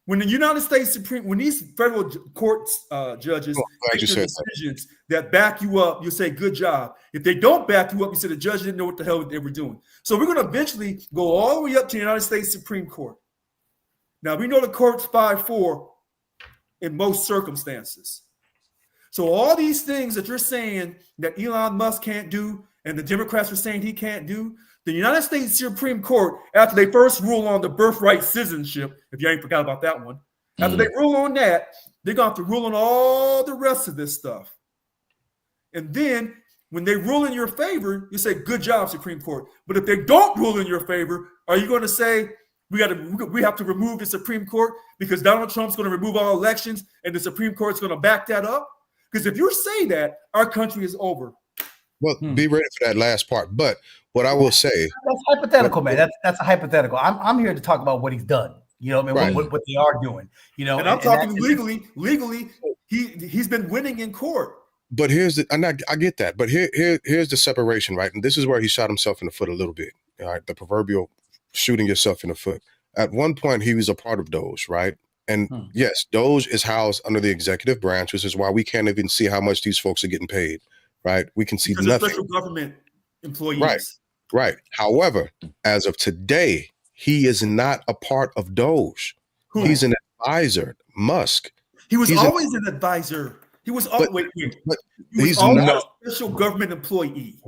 When the United States when these federal courts judges make decisions that back you up, you say good job. If they don't back you up, you say the judge didn't know what the hell they were doing. So we're going to eventually go all the way up to the United States Supreme Court. Now we know the court's 5-4 in most circumstances. So all these things that you're saying that Elon Musk can't do and the Democrats are saying he can't do, the United States Supreme Court, after they first rule on the birthright citizenship, if you ain't forgot about that one, after they rule on that, they're going to have to rule on all the rest of this stuff. And then when they rule in your favor, you say, good job, Supreme Court. But if they don't rule in your favor, are you going to say, we have to remove the Supreme Court because Donald Trump's going to remove all elections and the Supreme Court's going to back that up? Because if you say that, our country is over. Well, be ready for that last part. But what I will say, that's hypothetical, man. That's a hypothetical. I'm here to talk about what he's done. You know, what I mean, what they are doing. You know, and I'm talking legally. Legally, he's been winning in court. But here's I get that. But here's the separation, right? And this is where he shot himself in the foot a little bit. All right, the proverbial shooting yourself in the foot. At one point, he was a part of DOGE, right? And yes, DOGE is housed under the executive branch, which is why we can't even see how much these folks are getting paid, right? We can see nothing. Special government employees. Right. However, as of today, he is not a part of DOGE. He's an advisor. Musk. He was always an advisor. He was always he's not a special government employee.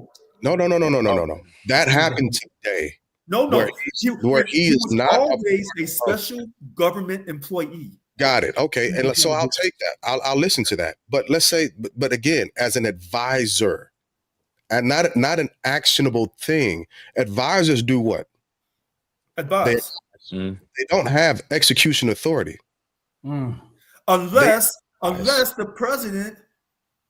No. That happened today. No. Where he is not always a special government employee. Got it. Okay. And so I'll take that. I'll listen to that. But let's say, but again, as an advisor and not an actionable thing, advisors do what? Advise. They don't have execution authority. Unless the president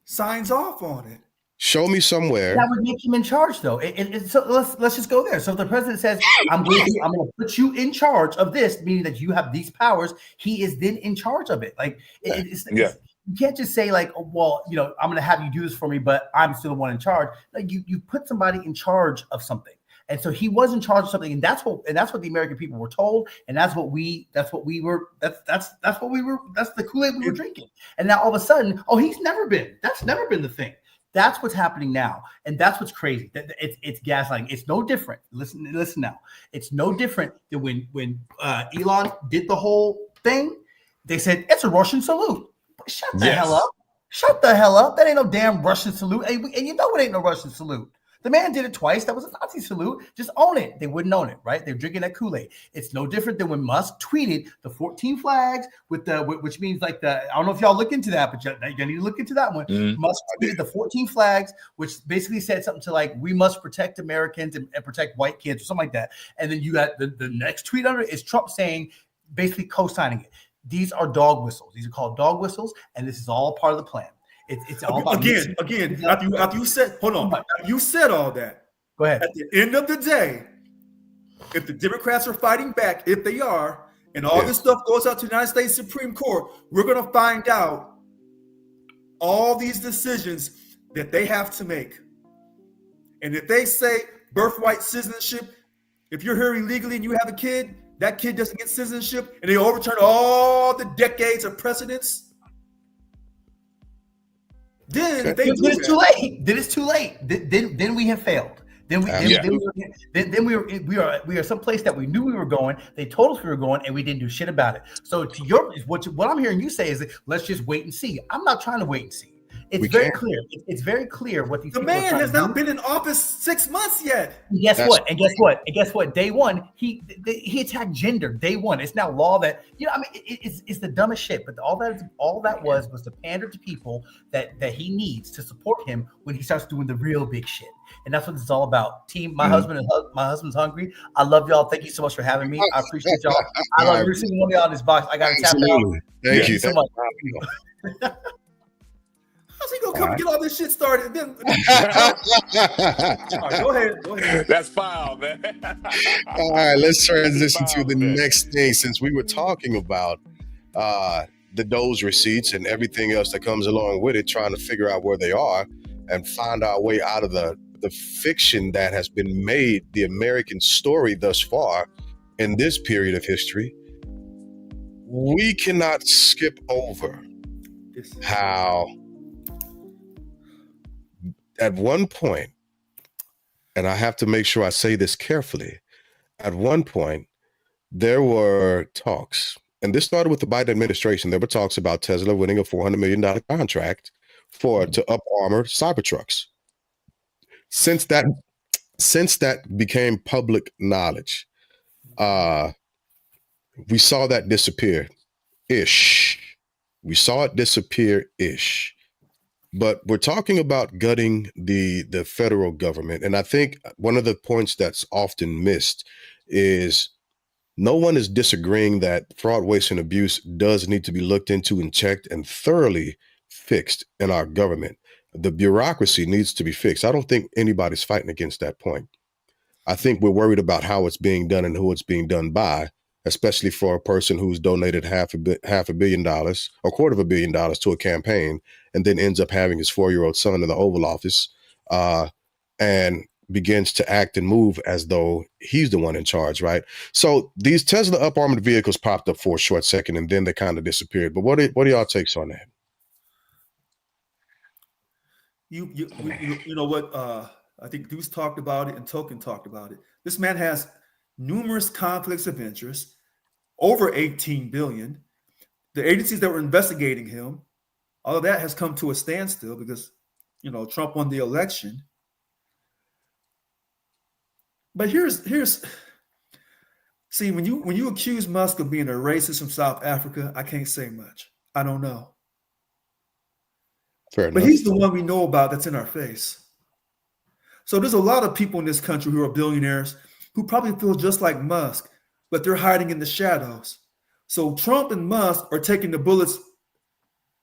signs off on it. Show me somewhere. That would make him in charge, though. So let's just go there. So if the president says, I'm going to put you in charge of this, meaning that you have these powers, he is then in charge of it. Like, you can't just say, like, oh, well, I'm going to have you do this for me, but I'm still the one in charge. Like, you put somebody in charge of something. And so he was in charge of something, and that's what the American people were told, and that's the Kool-Aid we were drinking. And now all of a sudden, that's never been the thing. That's what's happening now, and that's what's crazy. It's gaslighting. It's no different. Listen now. It's no different than when Elon did the whole thing. They said it's a Russian salute. Shut the hell up. Shut the hell up. That ain't no damn Russian salute, and you know it ain't no Russian salute. The man did it twice. That was a Nazi salute. Just own it. They wouldn't own it, right? They're drinking that Kool-Aid. It's no different than when Musk tweeted the 14 flags which means like I don't know if y'all look into that, but you need to look into that one. Musk tweeted the 14 flags, which basically said something to like, we must protect Americans and protect white kids or something like that. And then you got the next tweet under it is Trump saying, basically co-signing it. These are dog whistles. These are called dog whistles, and this is all part of the plan. It's all about again. After you said, hold on, you said all that. Go ahead. At the end of the day, if the Democrats are fighting back, if they are, and all this stuff goes out to the United States Supreme Court, we're going to find out all these decisions that they have to make. And if they say birthright citizenship, if you're here illegally and you have a kid, that kid doesn't get citizenship, and they overturn all the decades of precedents. Then it's too late. Then it's too late. Then we have failed. Then we are someplace that we knew we were going. They told us we were going, and we didn't do shit about it. So what I'm hearing you say is that let's just wait and see. I'm not trying to wait and see. It's very clear. It's very clear what these. The man has not been in office 6 months yet. And guess what? Day one, he attacked gender. Day one, it's now law that it's the dumbest shit. But all that was to pander to people that he needs to support him when he starts doing the real big shit. And that's what this is all about. Team, my husband's hungry. I love y'all. Thank you so much for having me. I appreciate y'all. I love every single one of y'all in this box. I got to tap out. Thank you so much. How's he gonna come and get all this shit started? Then right, go ahead. That's foul, man. All right, let's transition to the next thing. Since we were talking about the DOGE receipts and everything else that comes along with it, trying to figure out where they are and find our way out of the fiction that has been made the American story thus far in this period of history, we cannot skip over how at one point, and I have to make sure I say this carefully, at one point, there were talks, and this started with the Biden administration. There were talks about Tesla winning a $400 million contract to up-armor Cybertrucks. Since that became public knowledge, we saw that disappear-ish. We saw it disappear-ish. But we're talking about gutting the federal government. And I think one of the points that's often missed is no one is disagreeing that fraud, waste, and abuse does need to be looked into and checked and thoroughly fixed in our government. The bureaucracy needs to be fixed. I don't think anybody's fighting against that point. I think we're worried about how it's being done and who it's being done by, especially for a person who's donated $500 million or $250 million to a campaign and then ends up having his 4-year-old son in the Oval Office and begins to act and move as though he's the one in charge, right? So these Tesla up-armored vehicles popped up for a short second and then they kind of disappeared. But what are y'all takes on that? You know what? I think Deuce talked about it and Token talked about it. This man has numerous conflicts of interest, over 18 billion. The agencies that were investigating him, all of that has come to a standstill because, Trump won the election. But see, when you accuse Musk of being a racist from South Africa, I can't say much. I don't know. Fair enough. But he's the one we know about that's in our face. So there's a lot of people in this country who are billionaires who probably feel just like Musk, but they're hiding in the shadows. So Trump and Musk are taking the bullets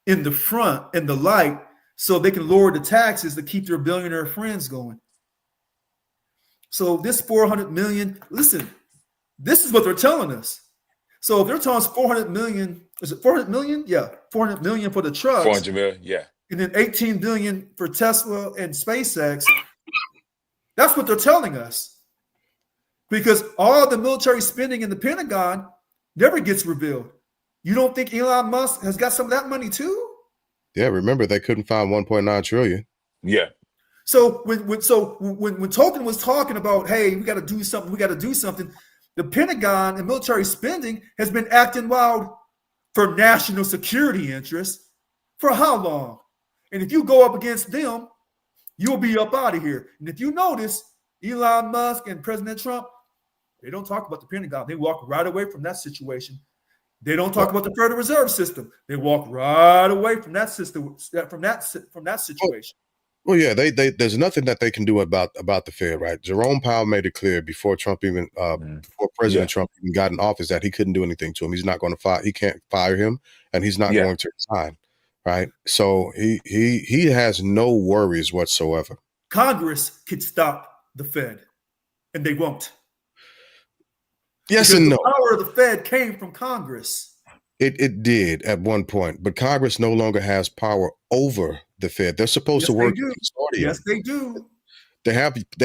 in the front, in the light, so they can lower the taxes to keep their billionaire friends going. So this 400 million, listen, this is what they're telling us. So if they're telling us 400 million, is it 400 million? Yeah, 400 million for the trucks. 400 million, yeah. And then 18 billion for Tesla and SpaceX. That's what they're telling us. Because all the military spending in the Pentagon never gets revealed. You don't think Elon Musk has got some of that money too? Yeah, remember they couldn't find 1.9 trillion. Yeah. So when Tolkien was talking about, hey, we got to do something, the Pentagon and military spending has been acting wild for national security interests for how long? And if you go up against them, you'll be up out of here. And if you notice, Elon Musk and President Trump, they don't talk about the Pentagon. They walk right away from that situation. They don't talk about the Federal Reserve System. They walk right away from that system, from that situation. Well, yeah, there's nothing that they can do about the Fed, right? Jerome Powell made it clear before Trump even before President Trump even got in office that he couldn't do anything to him. He's not going to fire. He can't fire him, and he's not going to resign, right? So he has no worries whatsoever. Congress could stop the Fed, and they won't. Yes because and no. The power of the Fed came from Congress. It did at one point, but Congress no longer has power over the Fed. They're supposed to work. Yes, they do. They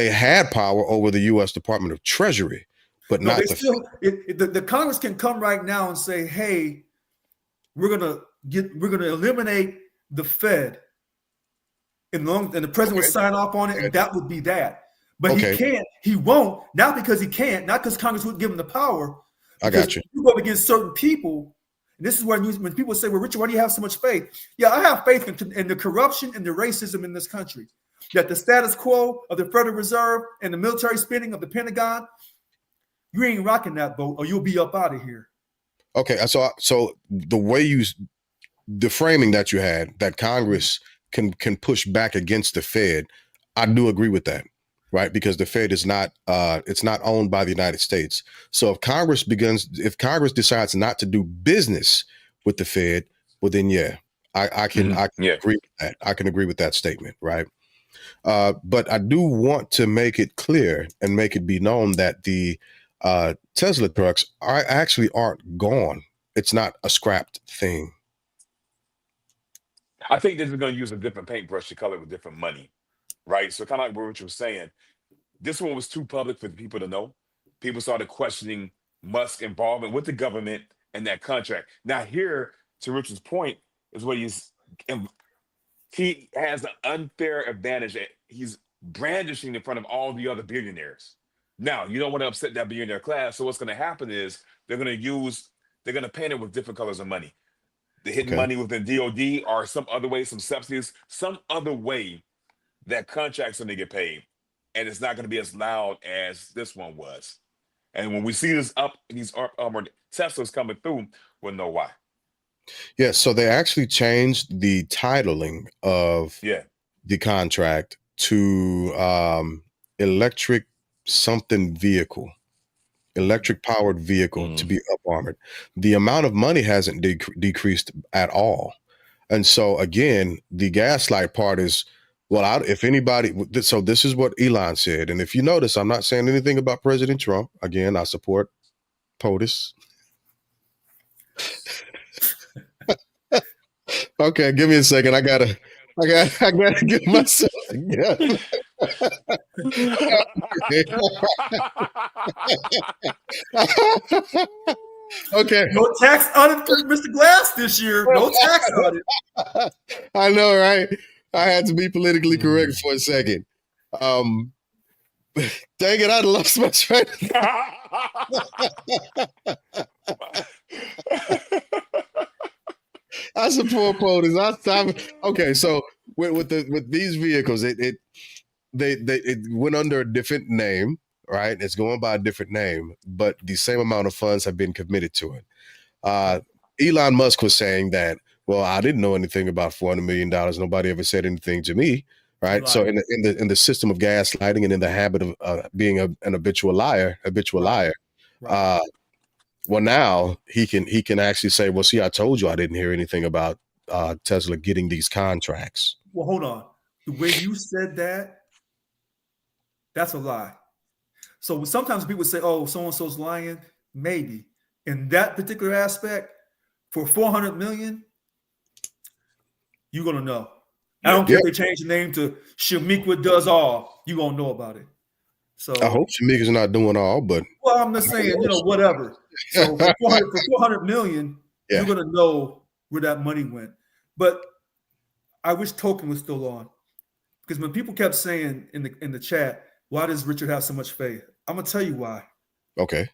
had power over the U.S. Department of Treasury, but not the Fed. The Congress can come right now and say, "Hey, we're gonna eliminate the Fed," and the president would sign off on it, and that would be that. But he can't. He won't. Not because he can't. Not because Congress wouldn't give him the power. I got you. You go up against certain people. And this is when people say, well, Richard, why do you have so much faith? Yeah, I have faith in the corruption and the racism in this country. That the status quo of the Federal Reserve and the military spending of the Pentagon, you ain't rocking that boat or you'll be up out of here. Okay, so the framing that you had, that Congress can push back against the Fed, I do agree with that. Right, because the Fed is not it's not owned by the United States. So if Congress decides not to do business with the Fed, well then I can agree with that. I can agree with that statement, right? But I do want to make it clear and make it be known that the Tesla trucks aren't gone. It's not a scrapped thing. I think they're going to use a different paintbrush to color it with different money. Right. So kind of like what Richard was saying, this one was too public for people to know. People started questioning Musk's involvement with the government and that contract. Now here, to Richard's point, is what he has an unfair advantage that he's brandishing in front of all the other billionaires. Now, you don't want to upset that billionaire class. So what's going to happen is they're going to paint it with different colors of money. The hidden money within DOD or some other way, some subsidies, some other way that contract's going to get paid, and it's not going to be as loud as this one was. And when we see these armored Teslas coming through, we'll know why. Yeah, so they actually changed the titling of the contract to electric powered vehicle to be up armored. The amount of money hasn't decreased at all. And so again, the gaslight part is, well, if anybody, so this is what Elon said. And if you notice, I'm not saying anything about President Trump. Again, I support POTUS. Okay, give me a second. I gotta get myself together. Okay. No tax audit for Mr. Glass this year. No tax audit. I know, right? I had to be politically correct for a second. Dang it, I lost my train of thought. I support POTUS. Okay, so with these vehicles, it went under a different name, right? It's going by a different name, but the same amount of funds have been committed to it. Elon Musk was saying that, well, I didn't know anything about $400 million. Nobody ever said anything to me, right? So in the system of gaslighting and in the habit of being an habitual liar, well, now he can actually say, well, see, I told you I didn't hear anything about Tesla getting these contracts. Well, hold on. The way you said that, that's a lie. So sometimes people say, oh, so-and-so's lying. Maybe. In that particular aspect, for $400 million, you're going to know. I don't care if they change the name to Shamiqua Does All. You're going to know about it. So I hope Shamika's not doing all, but well, I'm just saying, whatever. So for $400 million, you're going to know where that money went. But I wish Token was still on, because when people kept saying in the chat, why does Richard have so much faith? I'm going to tell you why. Okay.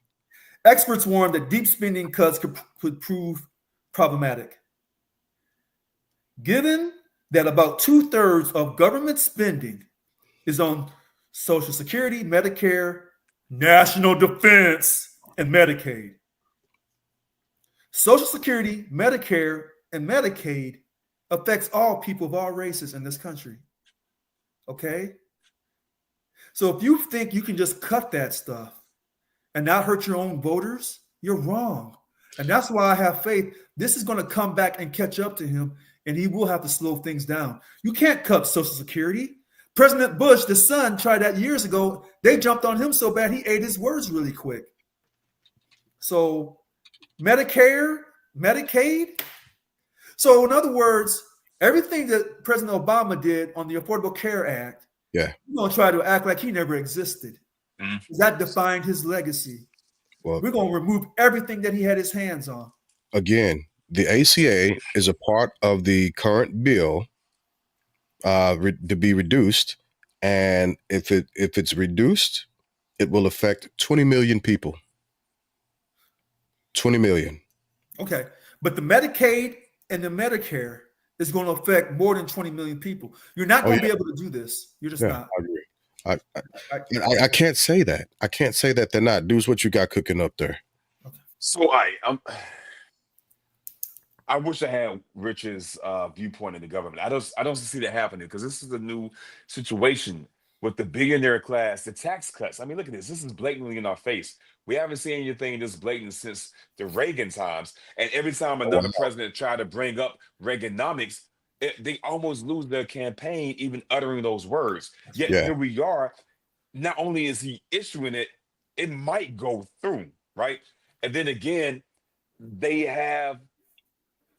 Experts warn that deep spending cuts could prove problematic. Given that about 2/3 of government spending is on Social Security, Medicare, National Defense, and Medicaid. Social Security, Medicare, and Medicaid affects all people of all races in this country. Okay? So if you think you can just cut that stuff and not hurt your own voters, you're wrong. And that's why I have faith this is going to come back and catch up to him, and he will have to slow things down. You can't cut Social Security. President Bush, the son, tried that years ago. They jumped on him so bad he ate his words really quick. So Medicare, Medicaid. So in other words, everything that President Obama did on the Affordable Care Act, you're going to try to act like he never existed. That defined his legacy. Well, we're going to remove everything that he had his hands on. Again, the ACA is a part of the current bill to be reduced, and if it's reduced, it will affect 20 million people. 20 million. Okay, but the Medicaid and the Medicare is going to affect more than 20 million people. You're not going to be able to do this. You're just not. I agree. I can't say that. I can't say that they're not. Dude's what you got cooking up there. Okay. So I wish I had Rich's viewpoint in the government. I don't see that happening, because this is a new situation with the billionaire class, the tax cuts. I mean, look at this. This is blatantly in our face. We haven't seen anything this blatant since the Reagan times. And every time another president tried to bring up Reaganomics, they almost lose their campaign even uttering those words. Yet here we are. Not only is he issuing it, it might go through, right? And then again, they have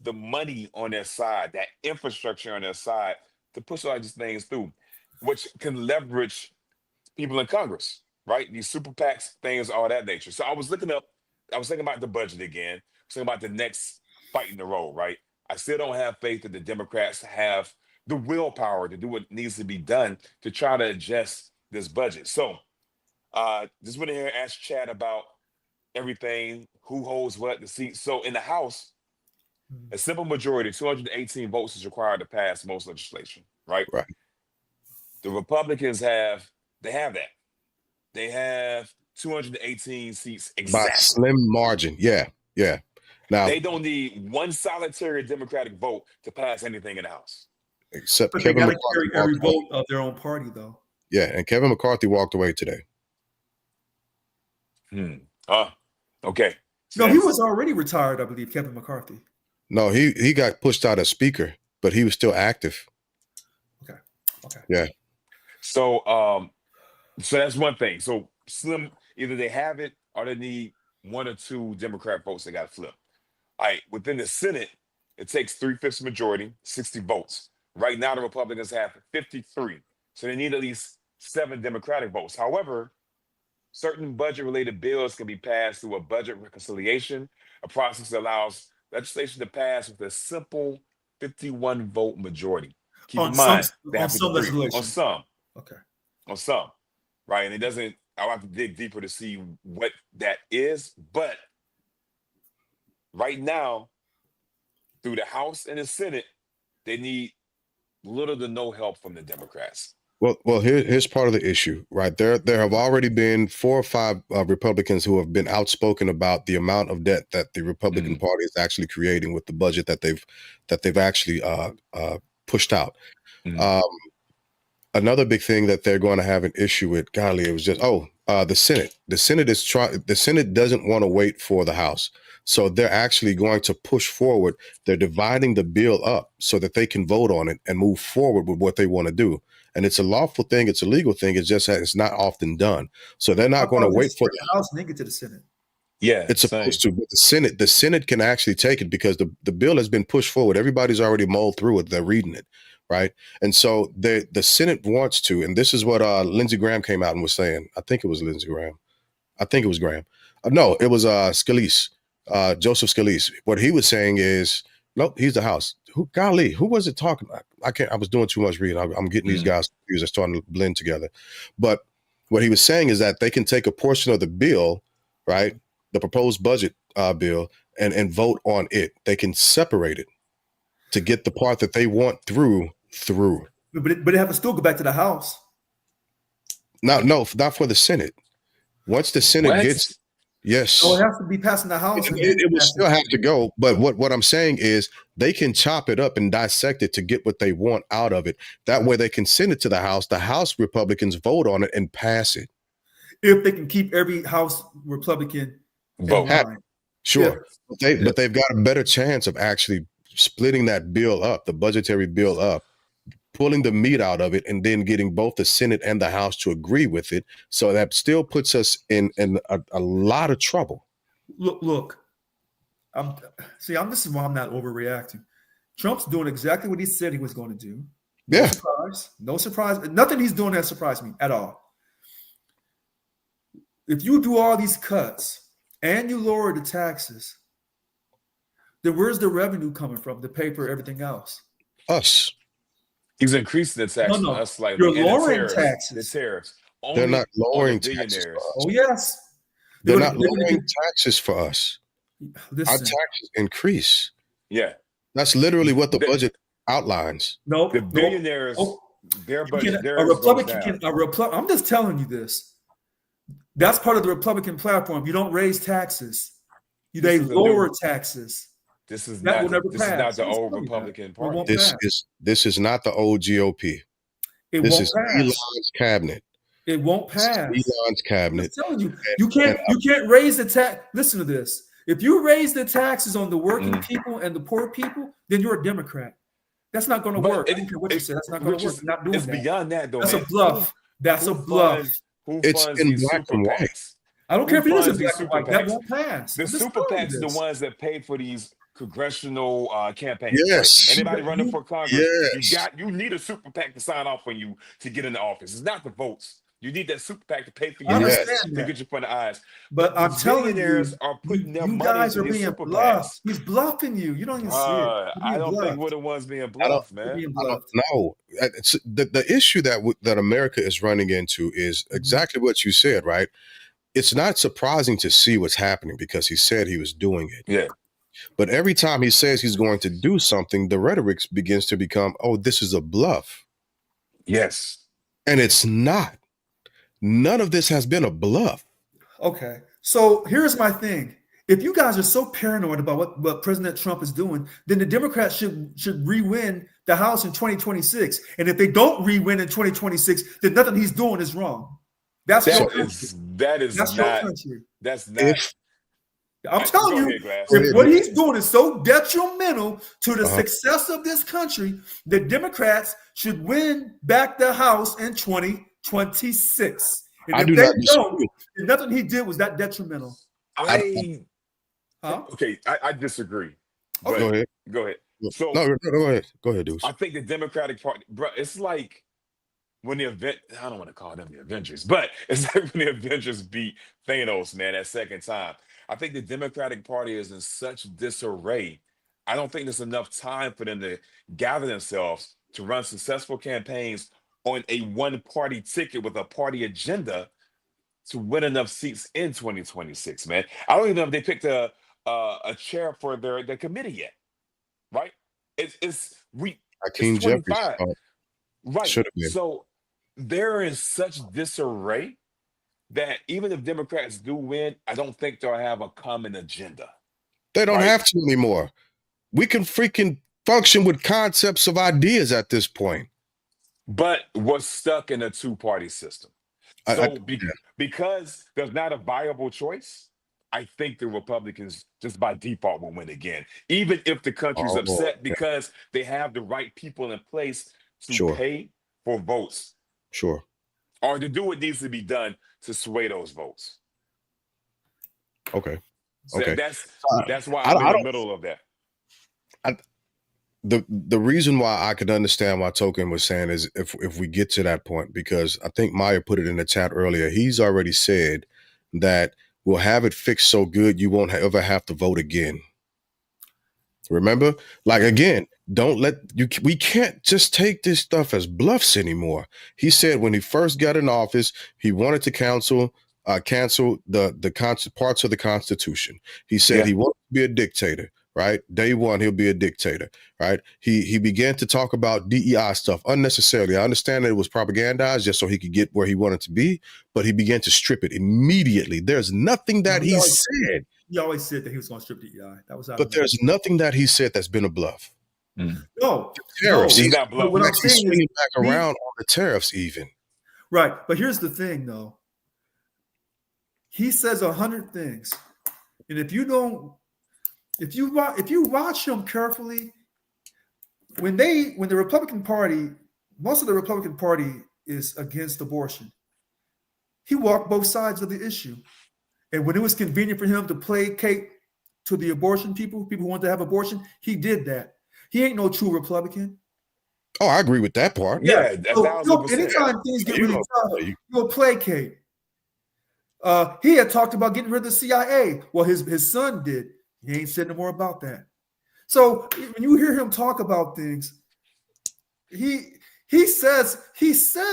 the money on their side, that infrastructure on their side to push all these things through, which can leverage people in Congress, right? These super PACs, things, all that nature. So I was thinking about the budget again. I was thinking about the next fight in the road, right? I still don't have faith that the Democrats have the willpower to do what needs to be done to try to adjust this budget. So just went in here and asked Chad about everything, who holds what, the seats. So in the House, a simple majority, 218 votes is required to pass most legislation, right? Right. The Republicans have that. They have 218 seats exactly. By slim margin. Yeah. Now they don't need one solitary Democratic vote to pass anything in the House. Except but Kevin they got to carry every vote of their own party, though. Yeah, and Kevin McCarthy walked away today. Okay. No, he was already retired, I believe, Kevin McCarthy. No, he got pushed out as speaker, but he was still active. Okay. Yeah. So that's one thing. So slim, either they have it or they need one or two Democrat votes they got to flip. All right, within the Senate, it takes 3/5 majority, 60 votes. Right now, the Republicans have 53. So they need at least 7 Democratic votes. However, certain budget-related bills can be passed through a budget reconciliation, a process that allows legislation to pass with a simple 51-vote majority. Keep in mind, on some legislation. On some. Okay. On some. Right? And it doesn't, I'll have to dig deeper to see what that is. But right now, through the House and the Senate, they need little to no help from the Democrats. Well, here's part of the issue, right? There have already been 4 or 5 Republicans who have been outspoken about the amount of debt that the Republican Party is actually creating with the budget that they've actually pushed out. Another big thing that they're going to have an issue with, golly, it was just the Senate. The Senate doesn't want to wait for the House. So they're actually going to push forward. They're dividing the bill up so that they can vote on it and move forward with what they want to do. And it's a lawful thing. It's a legal thing. It's just that it's not often done. So they're not going to wait for the House and then get to the Senate. Yeah, it's supposed to. But the Senate can actually take it because the bill has been pushed forward. Everybody's already mulled through it. They're reading it, right? And so the Senate wants to, and this is what Lindsey Graham came out and was saying. I think it was Lindsey Graham. I think it was Graham. No, it was Scalise, Joseph Scalise. What he was saying is, nope, he's the House. Who was it talking? I was doing too much reading. I'm getting these guys confused. They're starting to blend together. But what he was saying is that they can take a portion of the bill, right, the proposed budget bill, and vote on it. They can separate it to get the part that they want through. But it have to still go back to the House. No, not for the Senate. Once the Senate gets, yes. So it has to be passing the House. It will still have to go. But what I'm saying is they can chop it up and dissect it to get what they want out of it. That way they can send it to the House. The House Republicans vote on it and pass it. If they can keep every House Republican vote. Sure. Yeah. But they've got a better chance of actually splitting that bill up, the budgetary bill up, pulling the meat out of it, and then getting both the Senate and the House to agree with it. So that still puts us in a lot of trouble. Look, this is why I'm not overreacting. Trump's doing exactly what he said he was going to do. No surprise. Nothing he's doing has surprised me at all. If you do all these cuts and you lower the taxes, then where's the revenue coming from to pay for everything else? Us. He's increasing the tax on us slightly. You're lowering taxes. The tariffs. They're not lowering taxes. Oh, yes. They're not lowering taxes for us. Listen. Our taxes increase. Yeah. That's literally what the budget outlines. No, the billionaires, their budget, I'm just telling you this. That's part of the Republican platform. You don't raise taxes. They lower taxes. This is not the old Republican Party. This is not the old GOP. This is Elon's cabinet. It won't pass. Elon's cabinet. I'm telling you, you can't raise the tax. Listen to this. If you raise the taxes on the working people and the poor people, then you're a Democrat. That's not going to work. I don't care what you say. That's not going to work. Not doing it's beyond that, though. That's a bluff. That's a bluff. It's in black and white. I don't care if it is in black and white. That won't pass. The super PACs are the ones that pay for these congressional campaigns. Yes. Right? Anybody running for Congress, you need a super PAC to sign off on you to get into office. It's not the votes. You need that super PAC to pay for you to get you front of eyes. But I'm telling you, are putting their money guys are into being bluffed. He's bluffing you. You don't even see it. I don't think we're the ones being bluffed, man. No, the issue that America is running into is exactly what you said, right? It's not surprising to see what's happening because he said he was doing it. Yeah. But every time he says he's going to do something, the rhetoric begins to become, oh, this is a bluff. Yes. And it's not. None of this has been a bluff. Okay. So here's my thing. If you guys are so paranoid about what President Trump is doing, then the Democrats should re-win the House in 2026. And if they don't re-win in 2026, then nothing he's doing is wrong. That's your country. That's not. I'm telling you, if what he's doing is so detrimental to the success of this country, the Democrats should win back the House in 2026. And if they don't, then nothing he did was that detrimental. I disagree. Okay. Go ahead. So Go ahead, Deuce. I think the Democratic Party, bro, it's like when I don't want to call them the Avengers, but it's like when the Avengers beat Thanos, man, that second time. I think the Democratic Party is in such disarray. I don't think there's enough time for them to gather themselves to run successful campaigns on a one-party ticket with a party agenda to win enough seats in 2026, man. I don't even know if they picked a chair for their committee yet, right? It's Hakeem Jeffries. Right. So they're in such disarray that even if Democrats do win, I don't think they'll have a common agenda. They don't have to anymore. We can freaking function with concepts of ideas at this point. But we're stuck in a two-party system. So because there's not a viable choice, I think the Republicans just by default will win again, even if the country's upset, because they have the right people in place to pay for votes. Sure. Or to do what needs to be done to sway those votes. Okay. So okay. That's why I'm in the middle of that. The reason why I could understand why Token was saying is if we get to that point, because I think Maya put it in the chat earlier, he's already said that we'll have it fixed so good you won't ever have to vote again. Remember? Like, again, we can't just take this stuff as bluffs anymore. He said when he first got in office, he wanted to cancel the parts of the Constitution. He said he wanted to be a dictator, right? Day one, he'll be a dictator, right? He began to talk about DEI stuff unnecessarily. I understand that it was propagandized just so he could get where he wanted to be, but he began to strip it immediately. There's nothing that he said. He always said that he was going to strip DEI. That was but there's nothing that he said that's been a bluff. No, tariffs. He's not bluffing. What I'm saying is back around on the tariffs, even. Right, but here's the thing, though. He says 100 things, and if you watch him carefully, when the Republican Party, most of the Republican Party is against abortion. He walked both sides of the issue. And when it was convenient for him to placate to the abortion people who want to have abortion, he did that. He ain't no true Republican. Oh, I agree with that part. Yeah, anytime things get really tough, you'll placate. He had talked about getting rid of the CIA. Well, his son did. He ain't said no more about that. So when you hear him talk about things, he says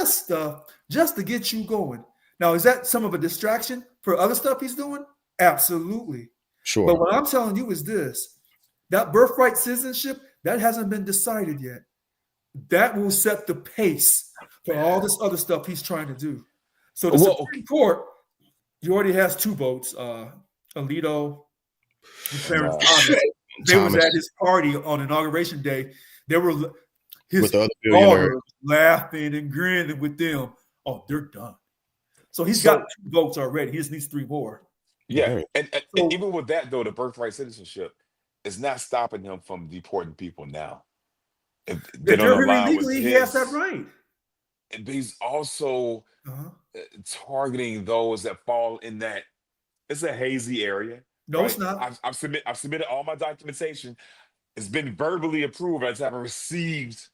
stuff just to get you going. Now, is that some of a distraction for other stuff he's doing? Absolutely. Sure. But what I'm telling you is this: that birthright citizenship, that hasn't been decided yet. That will set the pace for all this other stuff he's trying to do. So the Supreme Court, he already has 2 votes. Alito and Clarence Thomas. They was at his party on Inauguration Day. They were his daughter laughing and grinning with them. Oh, they're done. So he's got 2 votes already. He just needs 3 more. Yeah, and even with that, though, the birthright citizenship is not stopping him from deporting people now. If they're here illegally, he has that right. And he's also targeting those that fall in that. It's a hazy area. No, right? It's not. I've submitted all my documentation. It's been verbally approved. I just haven't received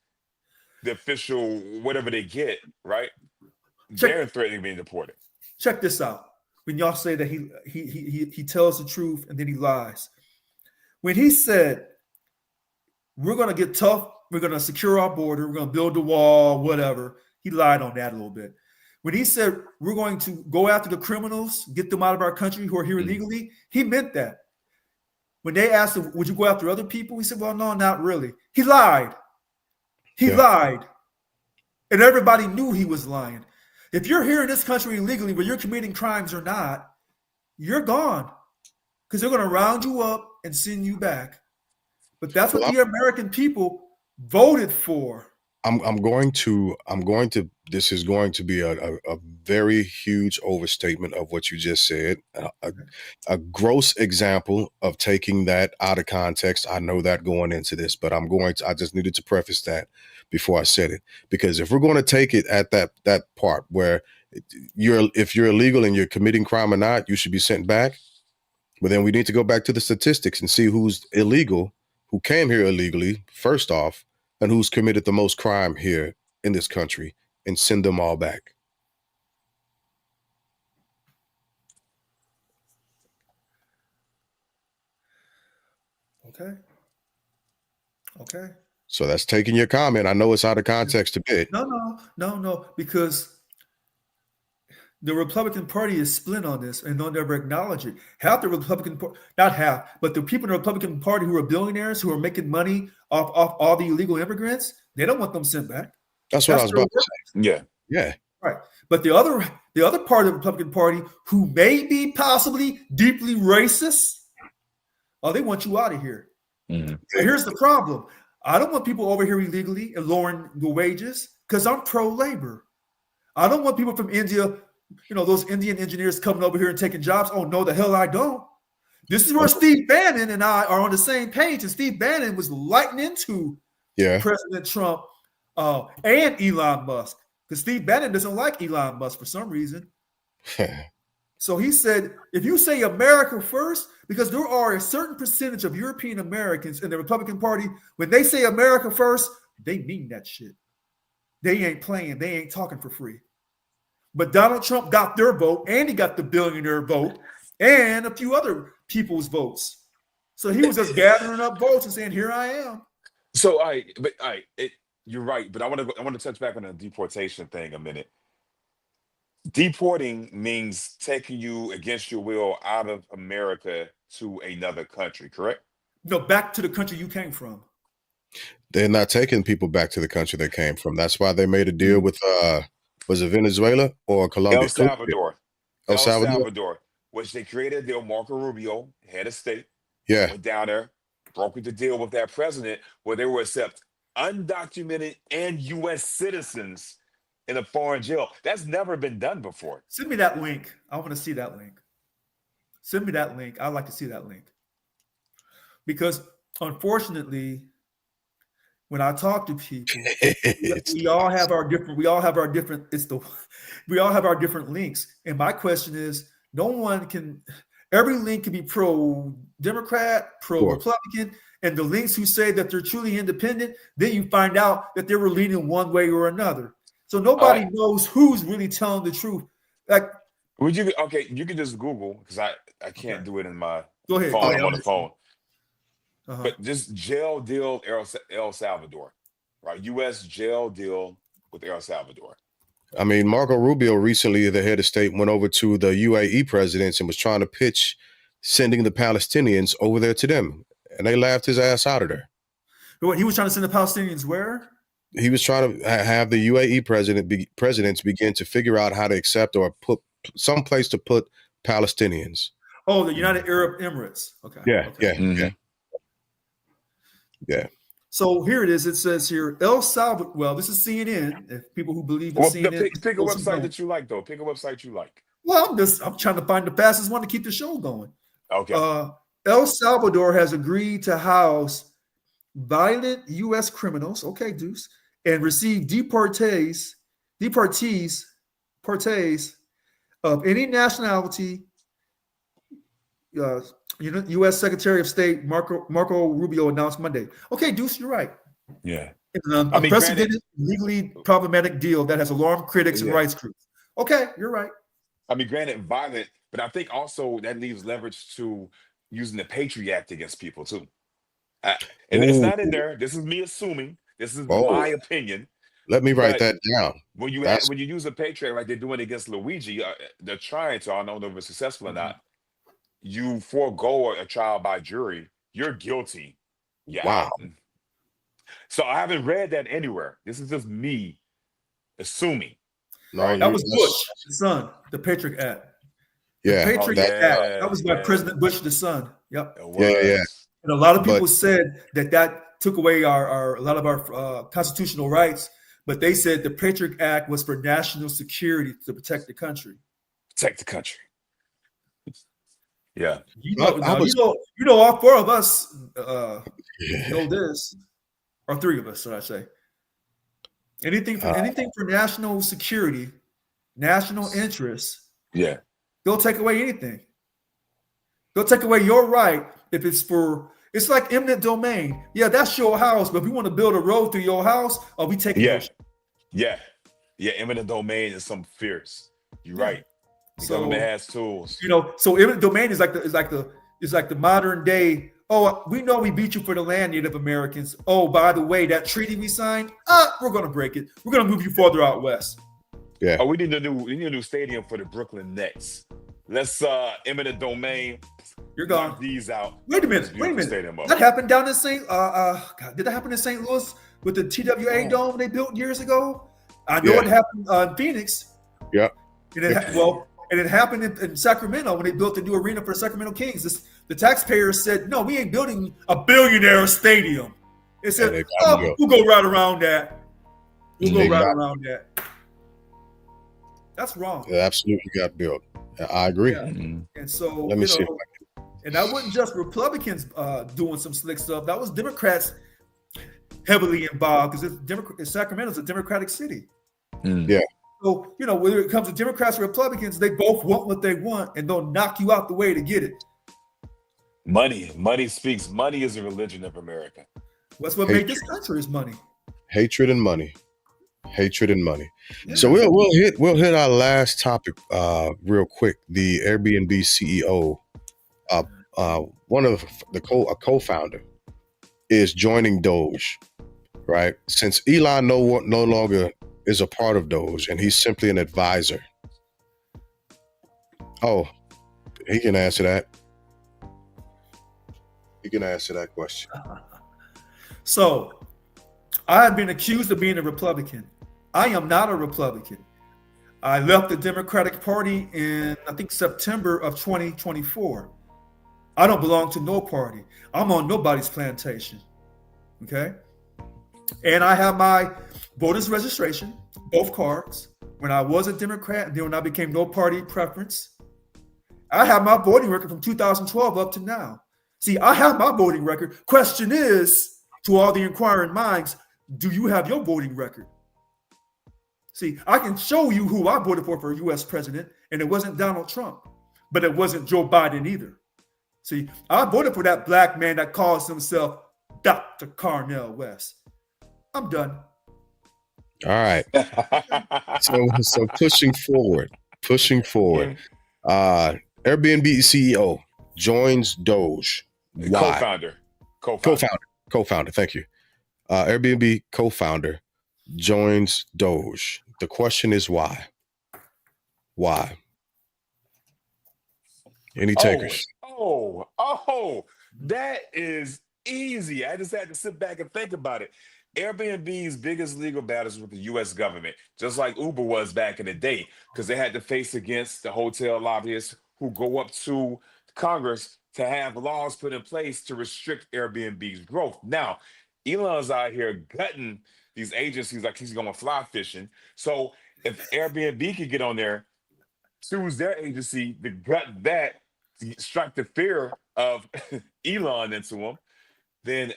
the official whatever they get. Right? They're threatening being deported. Check this out. When y'all say that he tells the truth and then he lies. When he said, we're going to get tough, we're going to secure our border, we're going to build a wall, whatever, he lied on that a little bit. When he said, we're going to go after the criminals, get them out of our country who are here illegally, he meant that. When they asked him, would you go after other people? He said, well, no, not really. He lied. He lied. And everybody knew he was lying. If you're here in this country illegally, whether you're committing crimes or not, you're gone. Because they're going to round you up and send you back. But that's what the American people voted for. This is going to be a very huge overstatement of what you just said. A gross example of taking that out of context. I know that going into this, but I just needed to preface that before I said it. Because if we're going to take it at that part where if you're illegal and you're committing crime or not, you should be sent back. But then we need to go back to the statistics and see who's illegal, who came here illegally, first off, and who's committed the most crime here in this country, and send them all back. Okay. So that's taking your comment. I know it's out of context a bit. No, because the Republican Party is split on this and don't ever acknowledge it. Half the Republican Party, not half, but the people in the Republican Party who are billionaires, who are making money off all the illegal immigrants, they don't want them sent back. That's what I was about to say. Yeah. Right. But the other part of the Republican Party who may be possibly deeply racist, they want you out of here. Mm-hmm. So here's the problem. I don't want people over here illegally and lowering the wages because I'm pro-labor. I don't want people from India, those Indian engineers coming over here and taking jobs. Oh, no, the hell I don't. This is where Steve Bannon and I are on the same page. And Steve Bannon was lighting into President Trump and Elon Musk, because Steve Bannon doesn't like Elon Musk for some reason. So he said, if you say America first, because there are a certain percentage of European Americans in the Republican Party, when they say America first, they mean that shit. They ain't playing. They ain't talking for free. But Donald Trump got their vote, and he got the billionaire vote, and a few other people's votes. So he was just gathering up votes and saying, "Here I am." So you're right, but I want to touch back on the deportation thing a minute. Deporting means taking you against your will out of America to another country, correct? No, back to the country you came from. They're not taking people back to the country they came from. That's why they made a deal with was it Venezuela or Colombia? El Salvador. El Salvador, which they created a deal. Marco Rubio, head of state, yeah, went down there, brokered the deal with that president where they will accept undocumented and U.S. citizens in a foreign jail. That's never been done before. Send me that link. I want to see that link. Send me that link. I'd like to see that link. Because unfortunately, when I talk to people, we all have our different links. And my question is, every link can be pro-Democrat, pro-Republican, and the links who say that they're truly independent, then you find out that they were leaning one way or another. So nobody knows who's really telling the truth. Like, you can just Google, because I can't do it in my phone. I'm on the phone. But just jail deal El Salvador, right? U.S. jail deal with El Salvador. I mean, Marco Rubio recently, the head of state, went over to the UAE presidents and was trying to pitch sending the Palestinians over there to them. And they laughed his ass out of there. What, he was trying to send the Palestinians where? He was trying to have the UAE presidents begin to figure out how to accept or put some place to put Palestinians. Oh, the United Arab Emirates. Okay. Yeah. Mm-hmm. Yeah. So here it is. It says here, El Salvador. Well, this is CNN. If people who believe in CNN. Pick a website that you like, though. Pick a website you like. Well, I'm trying to find the fastest one to keep the show going. Okay. El Salvador has agreed to house violent U.S. criminals, Deuce, and receive deportees of any nationality. U.S. Secretary of State Marco Rubio announced Monday. Okay, Deuce, you're right. Yeah. Unprecedented, legally problematic deal that has alarmed critics and rights groups. Okay, you're right. I mean, granted, violent, but I think also that leaves leverage to using the Patriot Act against people too. And it's not in there. This is me assuming. This is my opinion. Let me write that down. When you use a Patriot Act like they're doing against Luigi, they're trying to. I don't know if it's successful or not. You forego a trial by jury. You're guilty. Yeah. Wow. So I haven't read that anywhere. This is just me assuming. No, that was Bush, the son, the Patriot Act. Yeah. The Patriot Act. That was by President Bush, the son. Yep. Yeah. And a lot of people said that took away a lot of our constitutional rights, but they said the Patriot Act was for national security to protect the country. Protect the country. Yeah. All four of us know this, or three of us, should I say? Anything for national security, national interest. Yeah. They'll take away anything. They'll take away your right if it's like eminent domain. Yeah, that's your house, but if we want to build a road through your house, we take it. Yeah. Eminent domain is something fierce. You're right. The government has tools. So eminent domain is like the modern day. Oh, we know we beat you for the land, Native Americans. Oh, by the way, that treaty we signed, we're gonna break it. We're gonna move you farther out west. Yeah. Oh, we need a new stadium for the Brooklyn Nets. Let's eminent domain. You're gone. Knock these out. Wait a minute. That happened down in did that happen in St. Louis with the TWA dome they built years ago? I know it happened in Phoenix. Yeah. And it happened in Sacramento when they built the new arena for Sacramento Kings. The taxpayers said, no, we ain't building a billionaire stadium. They said, we'll go right around that. That's wrong. It absolutely got built. I agree. Yeah. And so, let me see. And that wasn't just Republicans doing some slick stuff. That was Democrats heavily involved because Sacramento's a Democratic city. Yeah. So, when it comes to Democrats and Republicans, they both want what they want and they'll knock you out the way to get it. Money speaks. Money is the religion of America. That's what made this country is money. Hatred and money. Hatred and money. Yeah. So we'll hit our last topic real quick. The Airbnb CEO, one of a co-founder, is joining DOGE, right? Since Elon no longer is a part of DOGE and he's simply an advisor. Oh, he can answer that. He can answer that question. So, I have been accused of being a Republican. I am not a Republican. I left the Democratic Party in, I think, September of 2024. I don't belong to no party. I'm on nobody's plantation. Okay? And I have my voter's registration, both cards, when I was a Democrat and then when I became no party preference. I have my voting record from 2012 up to now. See, I have my voting record. Question is, to all the inquiring minds, do you have your voting record? See, I can show you who I voted for U.S. president, and it wasn't Donald Trump, but it wasn't Joe Biden either. See, I voted for that black man that calls himself Dr. Carnell West. I'm done. All right. So pushing forward. Airbnb CEO joins DOGE. Why? Co-founder. Thank you. Airbnb co-founder joins DOGE. The question is why? Why? Any takers? That is easy. I just had to sit back and think about it. Airbnb's biggest legal battles with the U.S. government, just like Uber was back in the day, because they had to face against the hotel lobbyists who go up to Congress to have laws put in place to restrict Airbnb's growth. Now, Elon's out here gutting these agencies like he's going fly fishing. So if Airbnb could get on there, choose their agency to gut that, to strike the fear of Elon into them, then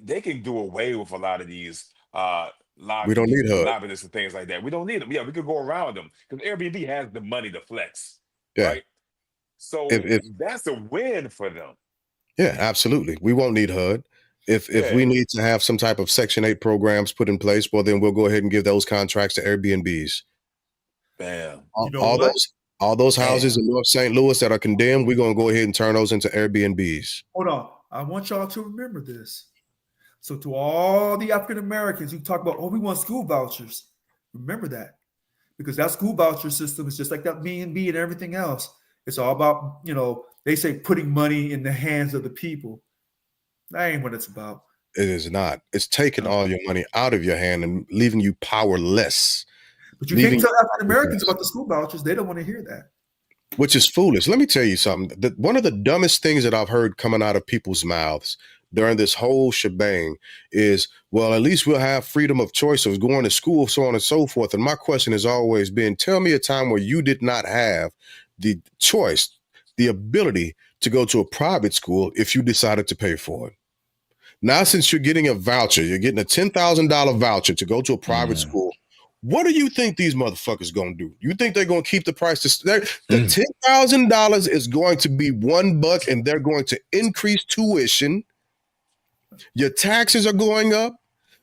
they can do away with a lot of these we don't need HUD. lobbyists and things like that. We don't need them. Yeah, we could go around them because Airbnb has the money to flex. Yeah. Right? So if that's a win for them. Yeah, absolutely. We won't need HUD. If we need to have some type of Section 8 programs put in place, well, then we'll go ahead and give those contracts to Airbnbs. Bam. All those houses in North St. Louis that are condemned, we're going to go ahead and turn those into Airbnbs. Hold on. I want y'all to remember this. So to all the African Americans who talk about, we want school vouchers, remember that. Because that school voucher system is just like that B&B and everything else. It's all about, they say putting money in the hands of the people. That ain't what it's about. It is not. It's taking all your money out of your hand and leaving you powerless. But you can't tell African Americans about the school vouchers. They don't want to hear that. Which is foolish. Let me tell you something. One of the dumbest things that I've heard coming out of people's mouths during this whole shebang is, well, at least we'll have freedom of choice of going to school, so on and so forth. And my question has always been, tell me a time where you did not have the choice, the ability to go to a private school if you decided to pay for it. Now, since you're getting a voucher, you're getting a $10,000 voucher to go to a private school. What do you think these motherfuckers going to do? You think they're going to keep the price? The $10,000 is going to be $1 and they're going to increase tuition. Your taxes are going up.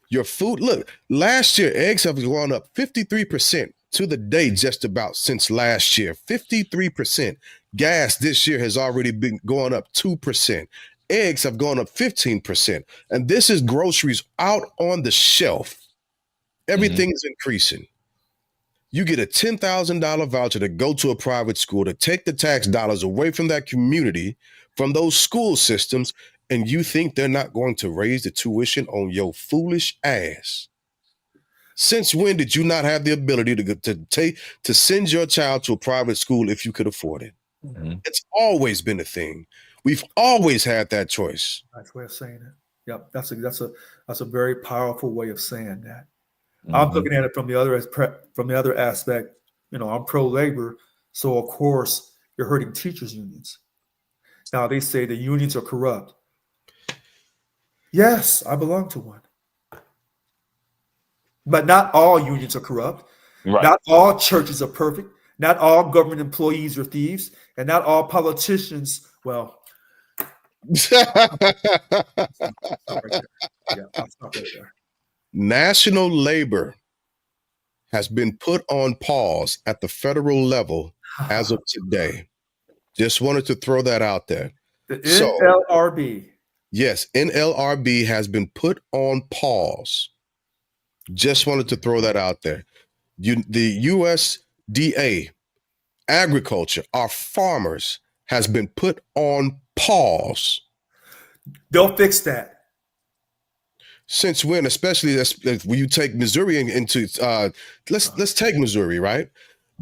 Your food. Look, last year, eggs have gone up 53% to the day just about since last year. 53%. Gas this year has already been going up 2%. Eggs have gone up 15%. And this is groceries out on the shelf. Everything is increasing. You get a $10,000 voucher to go to a private school to take the tax dollars away from that community, from those school systems, and you think they're not going to raise the tuition on your foolish ass. Since when did you not have the ability to send your child to a private school if you could afford it? It's always been a thing. We've always had that choice. Nice way of saying it. Yep, that's a very powerful way of saying that. I'm looking at it from the other aspect. I'm pro-labor, so of course you're hurting teachers' unions. Now they say the unions are corrupt. Yes, I belong to one. But not all unions are corrupt. Right. Not all churches are perfect. Not all government employees are thieves. And not all politicians, well, stop right there. Yeah, I'll stop right there. National labor has been put on pause at the federal level as of today. Just wanted to throw that out there. The So- NLRB. Yes, NLRB has been put on pause. Just wanted to throw that out there. The USDA, agriculture, our farmers, has been put on pause. They'll fix that. Since when? Especially when you take Missouri into let's take Missouri, right?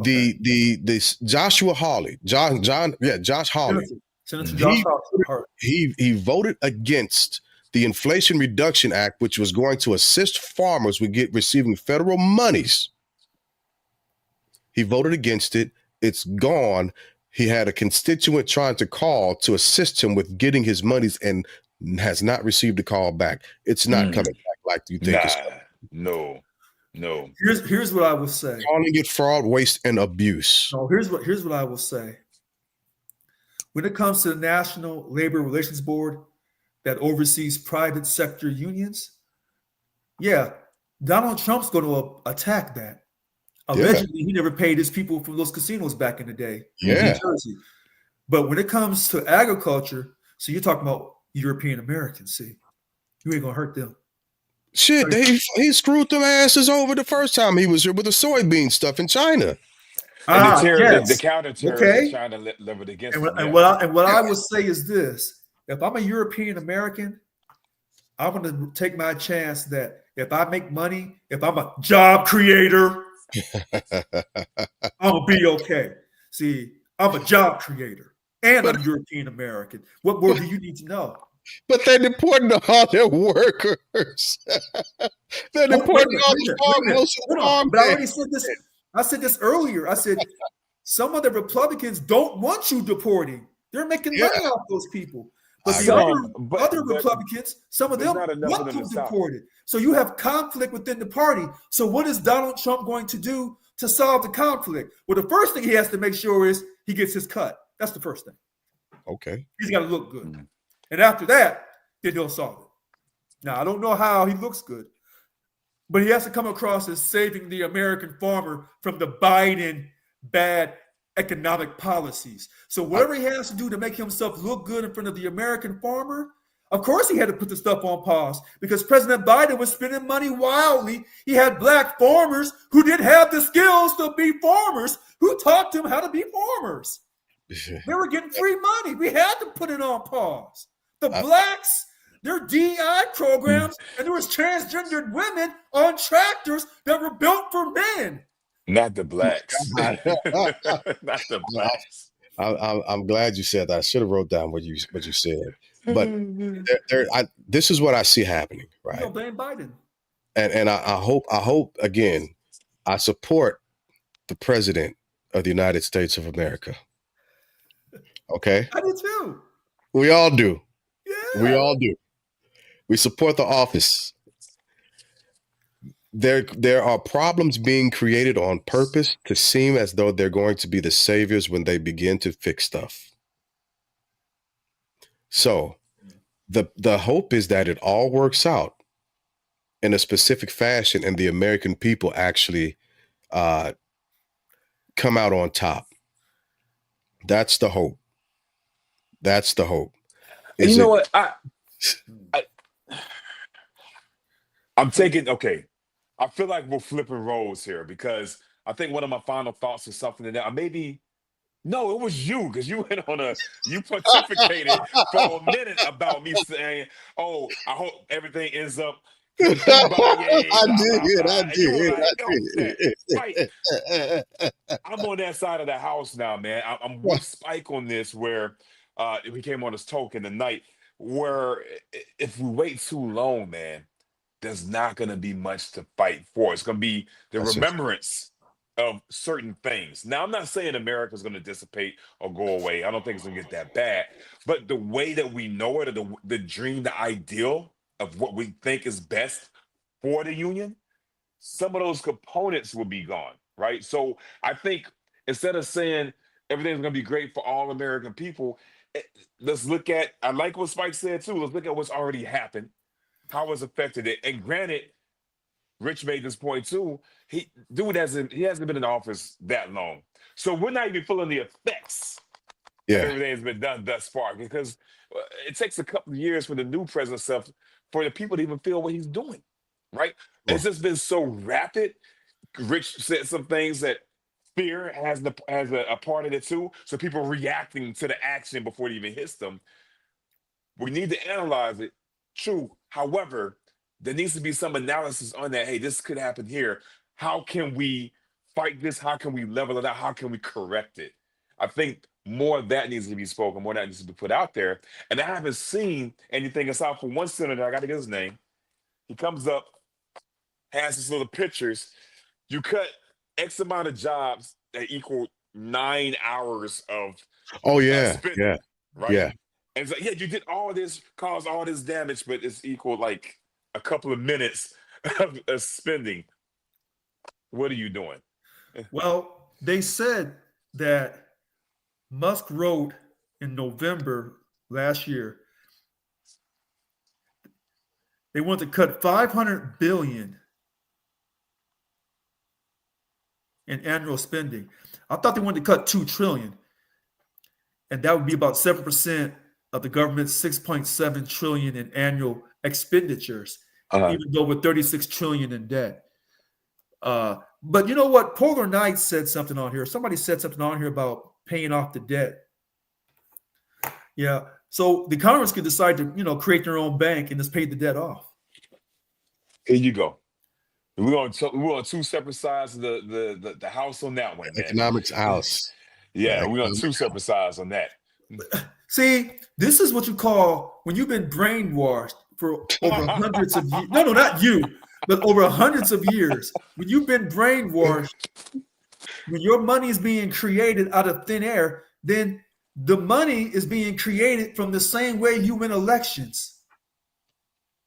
Okay. The Joshua Hawley, Josh Hawley. Senator Josh Hawley. He voted against the Inflation Reduction Act, which was going to assist farmers with receiving federal monies. He voted against it. It's gone. He had a constituent trying to call to assist him with getting his monies and has not received a call back. It's not coming back like you think. No. Here's what I will say. Calling it fraud, waste, and abuse. No, here's what I will say. When it comes to the National Labor Relations Board that oversees private sector unions, yeah, Donald Trump's going to attack that. Allegedly, he never paid his people from those casinos back in the day in New Jersey. But when it comes to agriculture, so you're talking about European Americans, see, you ain't going to hurt them. Shit, he screwed them asses over the first time he was here with the soybean stuff in China. And the counter-terrorists are trying to leverage against them. And what I would say is this: if I'm a European American, I'm going to take my chance that if I make money, if I'm a job creator, I'm going to be okay. See, I'm a job creator and I'm European American. What more do you need to know? But they're deporting all their workers. They're deporting all the farm. But I already said this. I said this earlier. I said some of the Republicans don't want you deporting. They're making money off those people. But the other Republicans, some of them want them deported. So you have conflict within the party. So what is Donald Trump going to do to solve the conflict? Well, the first thing he has to make sure is he gets his cut. That's the first thing. Okay. He's got to look good. Mm-hmm. And after that, then he'll solve it. Now, I don't know how he looks good, but he has to come across as saving the American farmer from the Biden bad economic policies. So whatever he has to do to make himself look good in front of the American farmer, of course he had to put the stuff on pause because President Biden was spending money wildly. He had black farmers who didn't have the skills to be farmers, who taught them how to be farmers. They were getting free money. We had to put it on pause. The blacks, their DEI programs, and there was transgendered women on tractors that were built for men. Not the blacks. Not the blacks. I'm glad you said that. I should have wrote down what you said. But this is what I see happening, right? You blame Biden. And I hope again, I support the president of the United States of America. Okay? I do too. We all do. Yeah. We all do. We support the office. There are problems being created on purpose to seem as though they're going to be the saviors when they begin to fix stuff. So the hope is that it all works out in a specific fashion and the American people actually come out on top. That's the hope. That's the hope. You know what? I'm taking, okay. I feel like we're flipping roles here because I think one of my final thoughts is something that maybe, no, it was you because you went on you pontificated for a minute about me saying, oh, I hope everything ends up. I did. I'm on that side of the house now, man. I'm with Spike on this where we came on this token tonight where if we wait too long, man, there's not going to be much to fight for. It's going to be the remembrance of certain things. Now, I'm not saying America's going to dissipate or go away. I don't think it's going to get that bad. But the way that we know it, or the dream, the ideal of what we think is best for the union, some of those components will be gone, right? So I think instead of saying everything's going to be great for all American people, let's look at, I like what Spike said too, let's look at what's already happened, how it's affected it. And granted, Rich made this point too. He hasn't been in office that long, so we're not even feeling the effects of everything that's been done thus far, because it takes a couple of years for the new president stuff for the people to even feel what he's doing, right? It's just been so rapid. Rich said some things that fear has a part of it too, so people reacting to the action before it even hits them. We need to analyze it. True. However, there needs to be some analysis on that. Hey, this could happen here. How can we fight this? How can we level it out? How can we correct it? I think more of that needs to be spoken, more of that needs to be put out there. And I haven't seen anything aside from one senator, I got to get his name. He comes up, has his little pictures. You cut X amount of jobs that equal 9 hours of spending, right? Yeah. And it's like, yeah, you did all this, caused all this damage, but it's equal like a couple of minutes of spending. What are you doing? Well, they said that Musk wrote in November last year they want to cut $500 billion in annual spending. I thought they wanted to cut $2 trillion, and that would be about 7% of the government's $6.7 trillion in annual expenditures, even though we're $36 trillion in debt. But you know what? Polar Knight said something on here. Somebody said something on here about paying off the debt. Yeah. So the Congress could decide to, create their own bank and just pay the debt off. Here you go. We're on two separate sides of the house on that one, man. Economics house. Yeah, we're on two separate sides on that. See, this is what you call when you've been brainwashed for over hundreds of years. No, not you, but over hundreds of years. When you've been brainwashed, when your money is being created out of thin air, then the money is being created from the same way you win elections.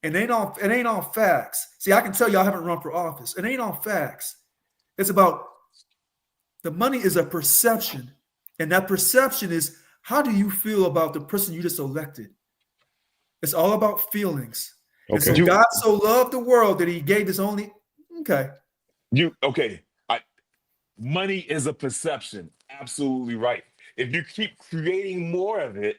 And it ain't on facts. See, I can tell you I haven't run for office. It ain't on facts. It's about the money is a perception. And that perception is, how do you feel about the person you just elected? It's all about feelings. Okay. And so God so loved the world that he gave his only. Money is a perception. Absolutely right. If you keep creating more of it,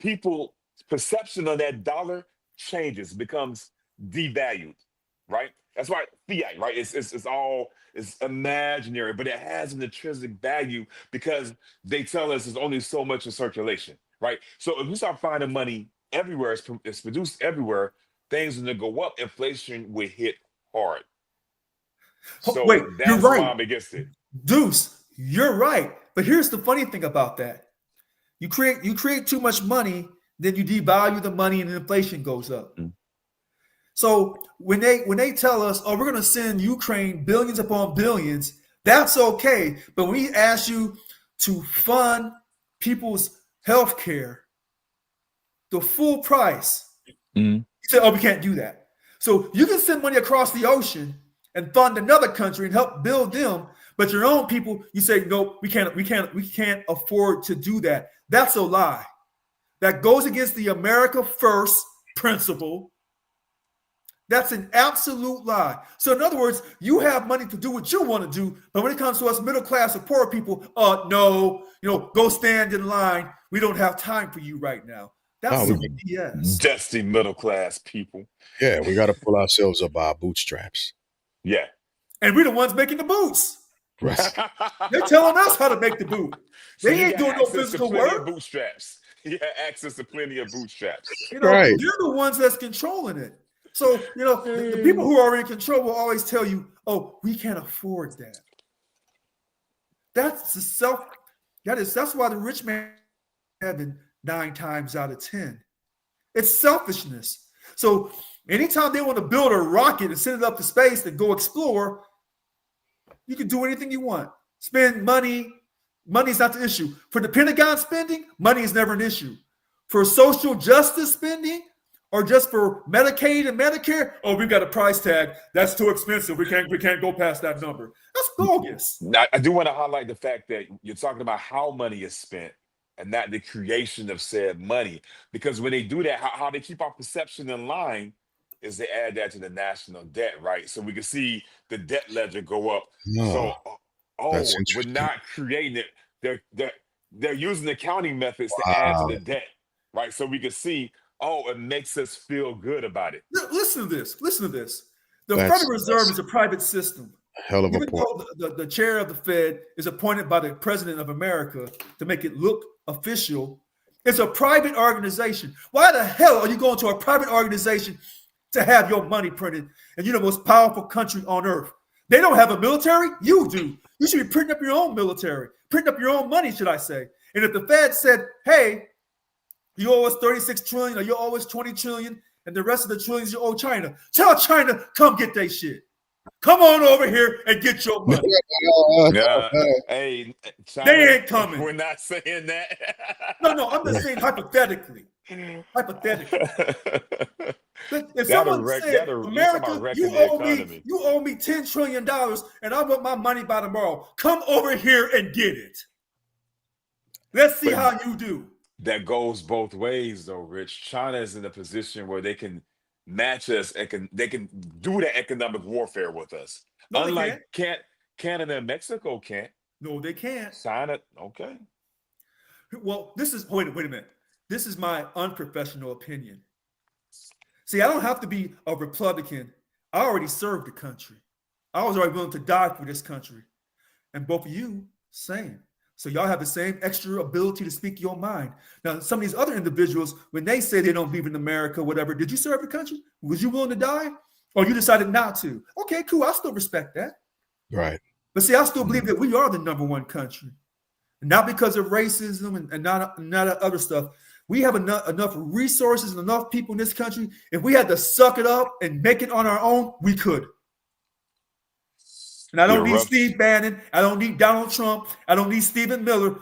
people's perception of that dollar changes, becomes devalued, right? That's why fiat, right? It's imaginary, but it has an intrinsic value because they tell us there's only so much in circulation, right? So if we start finding money everywhere, it's produced everywhere, things are going to go up. Inflation will hit hard. So wait, that's you're right. why I'm against it. Deuce, you're right. But here's the funny thing about that. You create too much money, then you devalue the money and inflation goes up. Mm. So when they tell us, oh, we're going to send Ukraine billions upon billions, that's okay. But when we ask you to fund people's health care, the full price, you say, oh, we can't do that. So you can send money across the ocean and fund another country and help build them, but your own people, you say, no, we can't afford to do that. That's a lie. That goes against the America First principle. That's an absolute lie. So in other words, you have money to do what you want to do, but when it comes to us middle class or poor people, no, go stand in line. We don't have time for you right now. That's BS. Dusty middle class people. Yeah, we got to pull ourselves up by our bootstraps. Yeah. And we're the ones making the boots. Right. They're telling us how to make the boot. So they ain't doing no physical work. Bootstraps. You have access to plenty of bootstraps. Right. You're the ones that's controlling it. So, the people who are in control will always tell you, oh, we can't afford that. That's why the rich man heaven 9 times out of 10. It's selfishness. So anytime they want to build a rocket and send it up to space and go explore, You can do anything you want. Spend money. Money's not the issue. For the Pentagon spending, money is never an issue. For social justice spending, or just for Medicaid and Medicare, oh, we've got a price tag. That's too expensive. We can't go past that number. That's bogus. Now, I do want to highlight the fact that you're talking about how money is spent and not the creation of said money. Because when they do that, how they keep our perception in line is they add that to the national debt, right? So we can see the debt ledger go up. So, that's we're interesting. not creating it. They're using accounting methods to add to the debt, right? So we can see, it makes us feel good about it. Listen to this. The Federal Reserve is a private system. Hell of a Even point. though the chair of the Fed is appointed by the president of America to make it look official, it's a private organization. Why the hell are you going to a private organization to have your money printed? And you're the most powerful country on earth. They don't have a military. You do. You should be printing up your own military, printing up your own money, should I say. And if the Fed said, hey, you owe us 36 trillion or you owe us 20 trillion and the rest of the trillions you owe China, tell China, come get their shit. Come on over here and get your money. Hey, China, they ain't coming. We're not saying that. No, I'm just saying hypothetically. If someone said, America, you owe me $10 trillion and I want my money by tomorrow, come over here and get it. Let's see how you do. That goes both ways, though, Rich. China is in a position where they can match us and they can do the economic warfare with us. No, unlike Canada and Mexico can't. No, they can't. China, okay. Well, wait a minute. This is my unprofessional opinion. See, I don't have to be a Republican. I already served the country. I was already willing to die for this country. And both of you, same. So y'all have the same extra ability to speak your mind. Now, some of these other individuals, when they say they don't believe in America, whatever, did you serve the country? Was you willing to die? Or you decided not to? Okay, cool. I still respect that. Right. But see, I still believe that we are the number one country. Not because of racism and not other stuff. We have enough resources and enough people in this country. If we had to suck it up and make it on our own, we could. And I don't need Steve Bannon. I don't need Donald Trump. I don't need Stephen Miller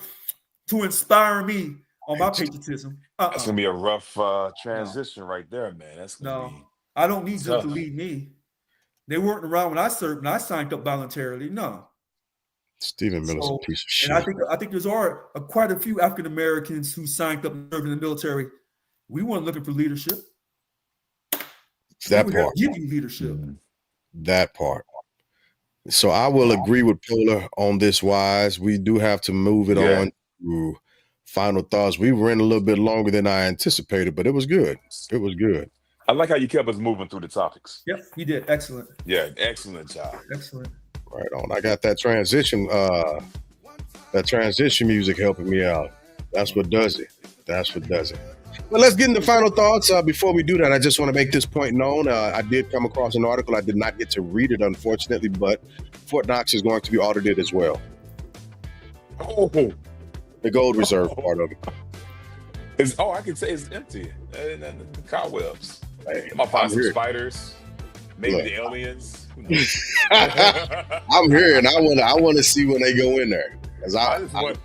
to inspire me on my patriotism. That's going to be a rough transition right there, man. That's gonna be I don't need tough. them to lead me. They weren't around when I served, and I signed up voluntarily. No. Stephen Miller's a piece of shit. And I think there's quite a few African Americans who signed up and served in the military. We weren't looking for leadership. That part. Give you leadership. That part. So I will agree with Polar on this wise. We do have to move it on to final thoughts. We ran a little bit longer than I anticipated, but it was good. It was good. I like how you kept us moving through the topics. Yep, you did. Excellent. Yeah, excellent job. Excellent. Right on. I got that transition music helping me out. That's what does it. Well, let's get into final thoughts. Before we do that, I just want to make this point known. I did come across an article. I did not get to read it, unfortunately, but Fort Knox is going to be audited as well. Oh, the gold reserve part of it. I can say it's empty. And the cobwebs. Hey, I might find some spiders. Maybe the aliens. I'm here, and I want to see when they go in there. I just want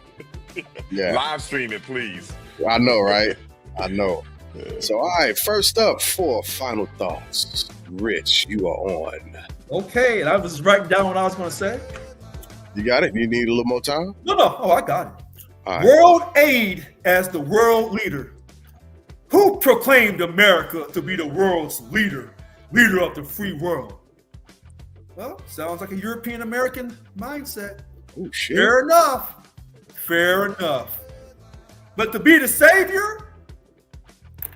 live stream it, please. I know, right? I know. So, all right, first up for final thoughts. Rich, you are on. Okay, and I was writing down what I was going to say. You got it? You need a little more time? No. Oh, I got it. All right. World aid as the world leader. Who proclaimed America to be the world's leader of the free world? Well, sounds like a European American mindset. Oh, shit. Fair enough. But to be the savior,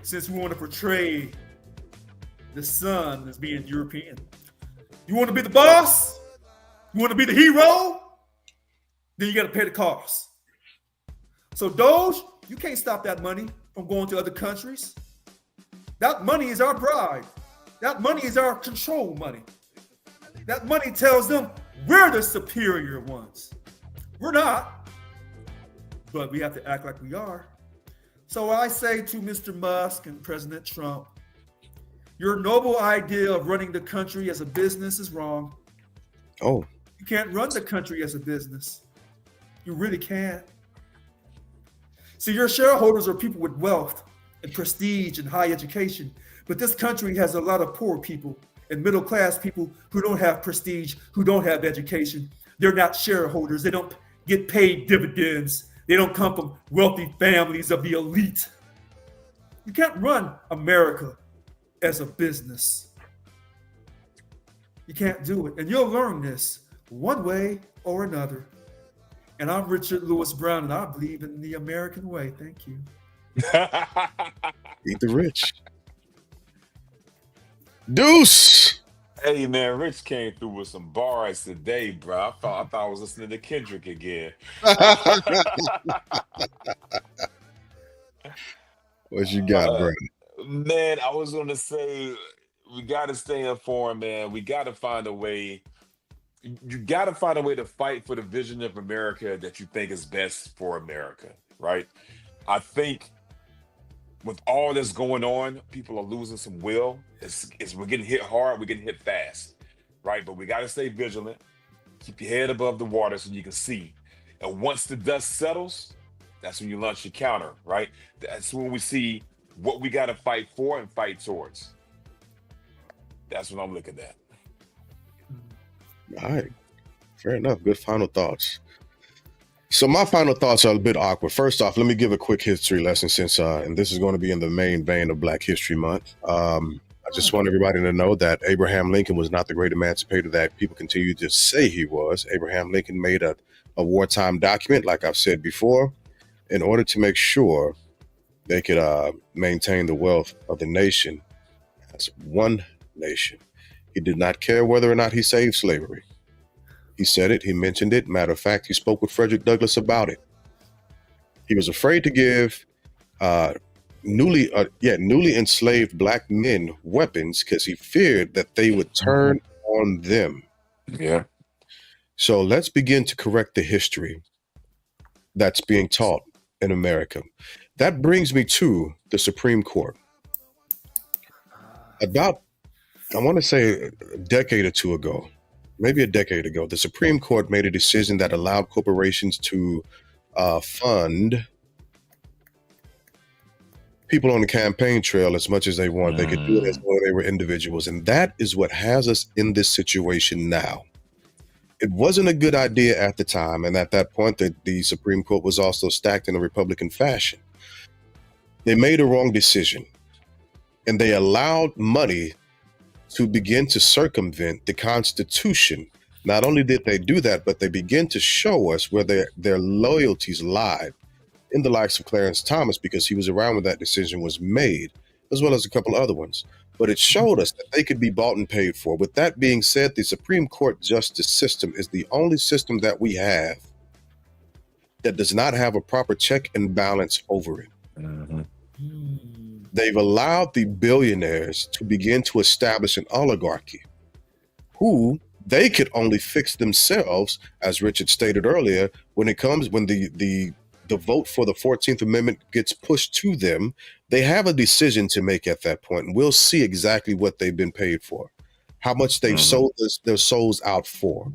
since we want to portray the sun as being European, you want to be the boss? You want to be the hero? Then you got to pay the cost. So DOGE, you can't stop that money from going to other countries. That money is our bribe. That money is our control money. That money tells them we're the superior ones. We're not, but we have to act like we are. So I say to Mr. Musk and President Trump, your noble idea of running the country as a business is wrong. Oh. You can't run the country as a business. You really can't. See, your shareholders are people with wealth and prestige and high education, but this country has a lot of poor people and middle class people who don't have prestige, who don't have education. They're not shareholders. They don't get paid dividends. They don't come from wealthy families of the elite. You can't run America as a business. You can't do it. And you'll learn this one way or another. And I'm Richard Lewis Brown, and I believe in the American way. Thank you. Eat the rich. Deuce. Hey man, Rich came through with some bars today, bro. I thought I was listening to Kendrick again. What you got, Uh, bro? man, I was gonna say we gotta stay informed, man. We gotta find a way. You gotta find a way to fight for the vision of America that you think is best for America, right? I think with all that's going on, people are losing some will. We're getting hit hard, we're getting hit fast, right? But we gotta stay vigilant, keep your head above the water so you can see. And once the dust settles, that's when you launch your counter, right? That's when we see what we gotta fight for and fight towards. That's what I'm looking at. All right. Fair enough. Good final thoughts. So my final thoughts are a bit awkward. First off, let me give a quick history lesson since, and this is going to be in the main vein of Black History Month. I just want everybody to know that Abraham Lincoln was not the great emancipator that people continue to say he was. Abraham Lincoln made a wartime document, like I've said before, in order to make sure they could maintain the wealth of the nation as one nation. He did not care whether or not he saved slavery. He said it, he mentioned it. Matter of fact, he spoke with Frederick Douglass about it. He was afraid to give newly enslaved Black men weapons because he feared that they would turn on them. Yeah. So let's begin to correct the history that's being taught in America. That brings me to the Supreme Court. About, I want to say a decade or two ago, maybe a decade ago, the Supreme Court made a decision that allowed corporations to fund people on the campaign trail as much as they want. They could do it as though they were individuals. And that is what has us in this situation now. It wasn't a good idea at the time. And at that point, the Supreme Court was also stacked in a Republican fashion. They made a wrong decision. And they allowed money to begin to circumvent the Constitution. Not only did they do that, but they begin to show us where their loyalties lied in the likes of Clarence Thomas, because he was around when that decision was made, as well as a couple other ones. But it showed us that they could be bought and paid for. With that being said, the Supreme Court justice system is the only system that we have that does not have a proper check and balance over it. Mm-hmm. They've allowed the billionaires to begin to establish an oligarchy who they could only fix themselves, as Richard stated earlier, when the vote for the 14th Amendment gets pushed to them. They have a decision to make at that point, and we'll see exactly what they've been paid for, how much they've sold their souls out for.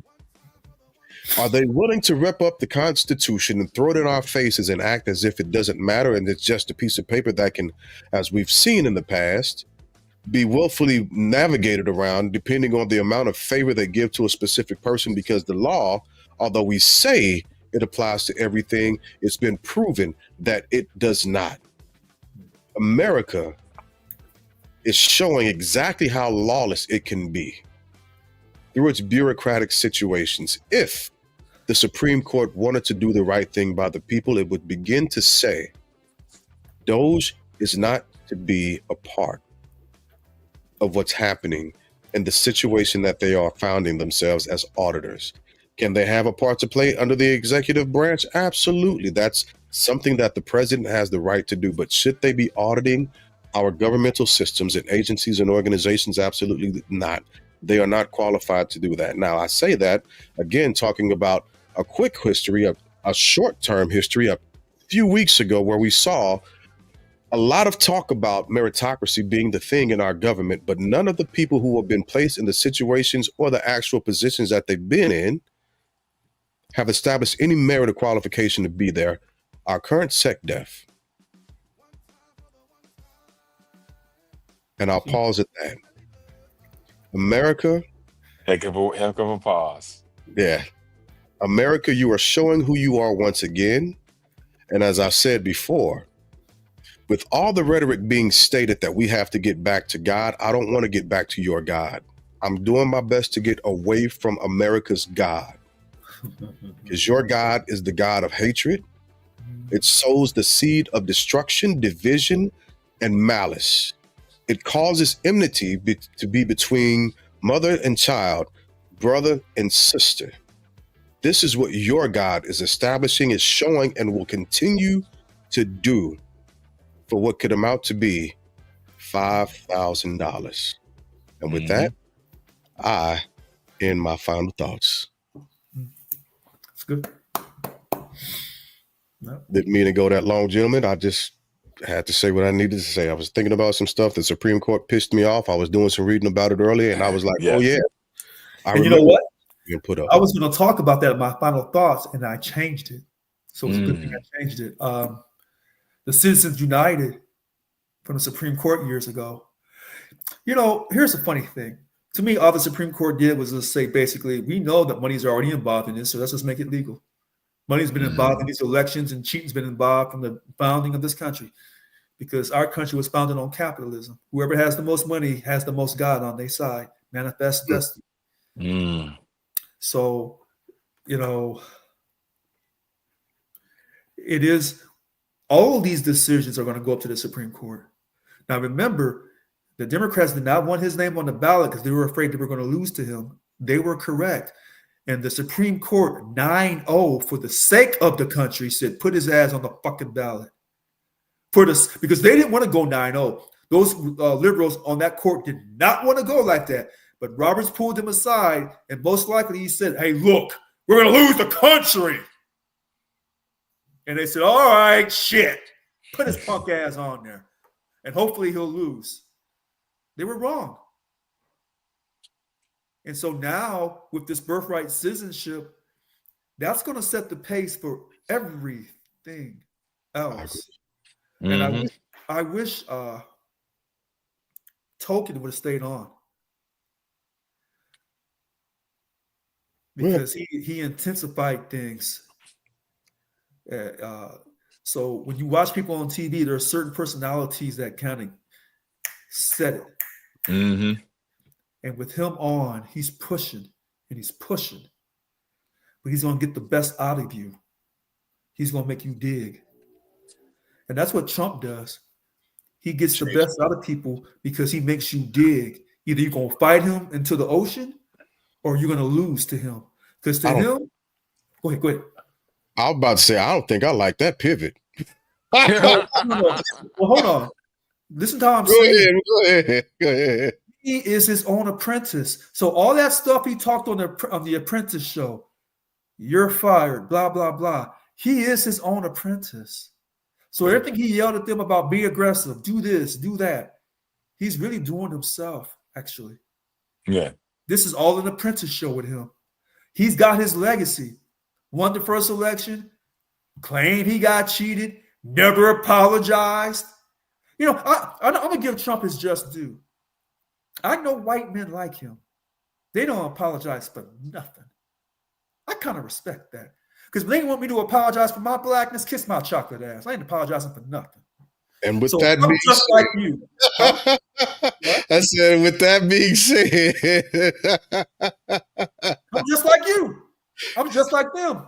Are they willing to rip up the Constitution and throw it in our faces and act as if it doesn't matter and it's just a piece of paper that can, as we've seen in the past, be willfully navigated around depending on the amount of favor they give to a specific person? Because the law, although we say it applies to everything, it's been proven that it does not. America is showing exactly how lawless it can be through its bureaucratic situations. If the Supreme Court wanted to do the right thing by the people, it would begin to say, DOGE is not to be a part of what's happening in the situation that they are finding themselves as auditors. Can they have a part to play under the executive branch? Absolutely. That's something that the president has the right to do. But should they be auditing our governmental systems and agencies and organizations? Absolutely not. They are not qualified to do that. Now, I say that, again, talking about a quick history, a short-term history, a few weeks ago where we saw a lot of talk about meritocracy being the thing in our government, but none of the people who have been placed in the situations or the actual positions that they've been in have established any merit or qualification to be there, our current SecDef. And I'll pause at that. America. Heck of a pause. Yeah. America, you are showing who you are once again. And as I said before, with all the rhetoric being stated that we have to get back to God, I don't want to get back to your God. I'm doing my best to get away from America's God. Because your God is the God of hatred. It sows the seed of destruction, division, and malice. It causes enmity to be between mother and child, brother and sister. This is what your God is establishing, is showing, and will continue to do for what could amount to be $5,000. And with that, I end my final thoughts. That's good. No. Didn't mean to go that long, gentlemen. I just had to say what I needed to say. I was thinking about some stuff. The Supreme Court pissed me off. I was doing some reading about it earlier, and I was like, Yeah. oh, yeah. And you know what? Put up. I was going to talk about that in my final thoughts, and I changed it. So it's a good thing I changed it. The Citizens United from the Supreme Court years ago. You know, here's a funny thing. To me, all the Supreme Court did was just say, basically, we know that money's already involved in this, so let's just make it legal. Money's been involved in these elections, and cheating's been involved from the founding of this country, because our country was founded on capitalism. Whoever has the most money has the most God on their side. Manifest destiny. So, you know, it is, all of these decisions are going to go up to the Supreme Court. Now, remember, the Democrats did not want his name on the ballot because they were afraid they were going to lose to him. They were correct. And the Supreme Court 9-0, for the sake of the country, said, put his ass on the fucking ballot. Because they didn't want to go 9-0. Those liberals on that court did not want to go like that. But Roberts pulled him aside, and most likely he said, hey, look, we're going to lose the country. And they said, all right, shit. Put his punk ass on there. And hopefully he'll lose. They were wrong. And so now, with this birthright citizenship, that's going to set the pace for everything else. And I wish Tolkien would have stayed on. Because he intensified things. So when you watch people on TV, there are certain personalities that kind of set it. And with him on, he's pushing and he's pushing. But he's going to get the best out of you. He's going to make you dig. And that's what Trump does. He gets the best out of people because he makes you dig. Either you're going to fight him into the ocean or you're going to lose to him. Because to him, go ahead. I was about to say, I don't think I like that pivot. Well, hold on. Listen to how I'm saying. Go ahead. He is his own apprentice. So all that stuff he talked on the Apprentice show, you're fired, blah, blah, blah. He is his own apprentice. So everything he yelled at them about, be aggressive, do this, do that, he's really doing himself, actually. Yeah. This is all an apprentice show with him. He's got his legacy. Won the first election, claimed he got cheated, never apologized. You know, I'm going to give Trump his just due. I know white men like him. They don't apologize for nothing. I kind of respect that. Because they want me to apologize for my blackness, kiss my chocolate ass. I ain't apologizing for nothing. And with that being just said, like you. I said, with that being said, I'm just like you. I'm just like them.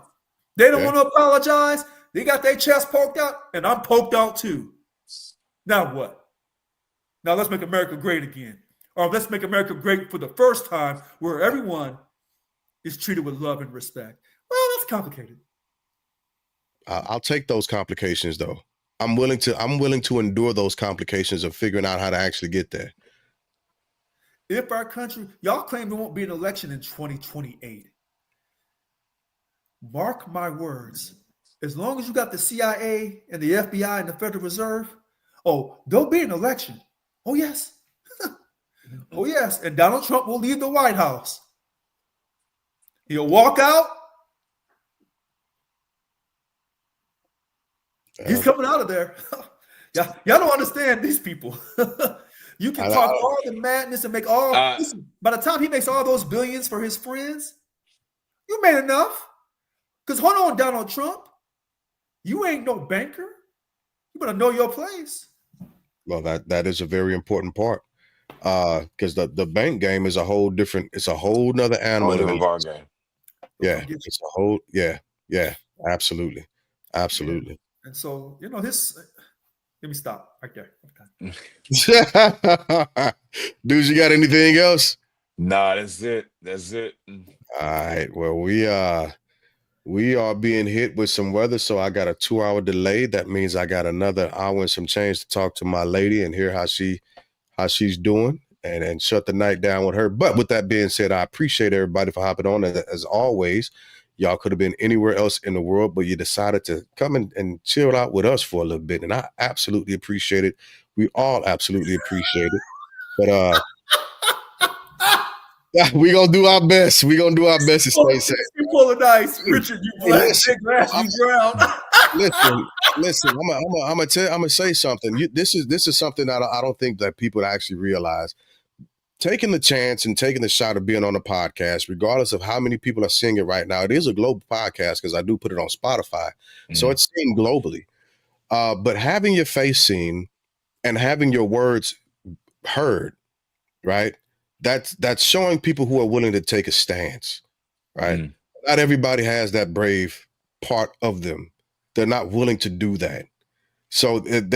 They don't want to apologize. They got their chest poked out, and I'm poked out too. Now what? Now let's make America great again. Or let's make America great for the first time, where everyone is treated with love and respect. Well, that's complicated. I'll take those complications, though. I'm willing to endure those complications of figuring out how to actually get there. If our country, y'all claim there won't be an election in 2028. Mark my words. As long as you got the CIA and the FBI and the Federal Reserve, there'll be an election. Oh, yes. Oh, yes. And Donald Trump will leave the White House. He'll walk out He's coming out of there. Y'all don't understand these people. You can talk all the madness and make all. Listen, by the time he makes all those billions for his friends, you made enough. Because hold on, Donald Trump, you ain't no banker. You better know your place. Well, that is a very important part. Because the bank game is a whole different. It's a whole nother animal. Whole different ball game. Yeah, it's a whole. Yeah, absolutely. And so this. Let me stop right there. Dudes, you got anything else? Nah, that's it. All right. Well, we are being hit with some weather, so I got a 2-hour delay. That means I got another hour and some change to talk to my lady and hear how she's doing and shut the night down with her. But with that being said, I appreciate everybody for hopping on. As always, y'all could have been anywhere else in the world, but you decided to come and chill out with us for a little bit. And I absolutely appreciate it. We all absolutely appreciate it. But we're going to do our best. We're going to do our best to stay safe. You pull the dice. Richard, you black, big grass, you drown. Listen, I'm gonna say something. This is something that I don't think that people actually realize. Taking the chance and taking the shot of being on a podcast, regardless of how many people are seeing it right now, it is a global podcast because I do put it on Spotify, so it's seen globally. But having your face seen and having your words heard, right? That's showing people who are willing to take a stance, right? Not everybody has that brave part of them. They're not willing to do that. So it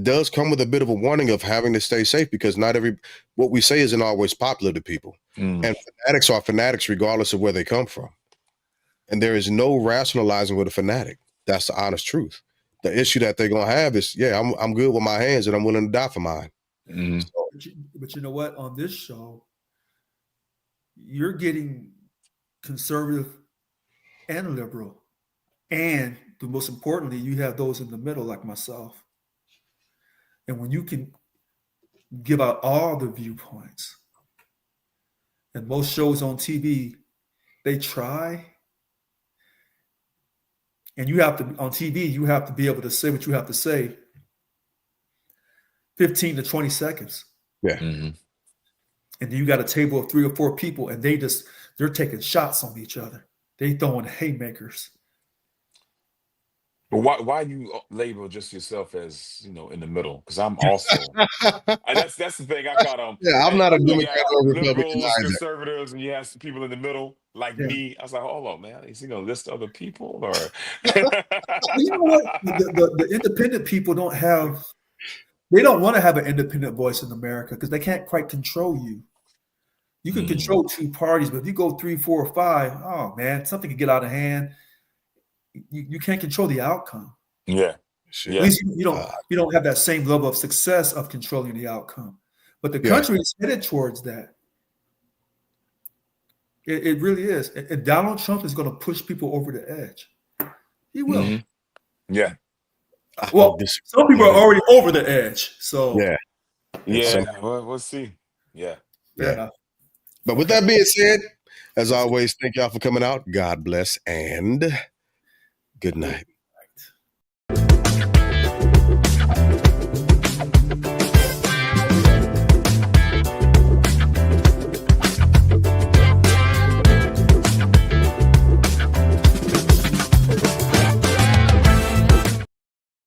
does come with a bit of a warning of having to stay safe because what we say isn't always popular to people. And fanatics are fanatics regardless of where they come from. And there is no rationalizing with a fanatic. That's the honest truth. The issue that they're going to have is, I'm good with my hands and I'm willing to die for mine. But you know what? On this show, you're getting conservative and liberal. And the most importantly, you have those in the middle like myself. And when you can give out all the viewpoints, and most shows on TV, they try. And on TV, you have to be able to say what you have to say 15 to 20 seconds. Yeah. And then you got a table of 3 or 4 people, and they're taking shots on each other. They throwing haymakers. But why you label just yourself as in the middle? Because I'm also that's the thing I caught on. Yeah, I'm not a Democrat or Republican liberals, either. conservatives, and you have some people in the middle like me. I was like, hold on, man, is he gonna list other people or? You know what? The independent people don't want to have an independent voice in America because they can't quite control you. You can control 2 parties, but if you go 3, 4, or 5, oh man, something can get out of hand. You can't control the outcome. Yeah. At least you don't have that same level of success of controlling the outcome. But the country is headed towards that. It really is. And Donald Trump is going to push people over the edge. He will. Yeah. Well, some people are already over the edge. So Well, we'll see. Yeah. Fair enough. But with that being said, as always, thank y'all for coming out. God bless and good night.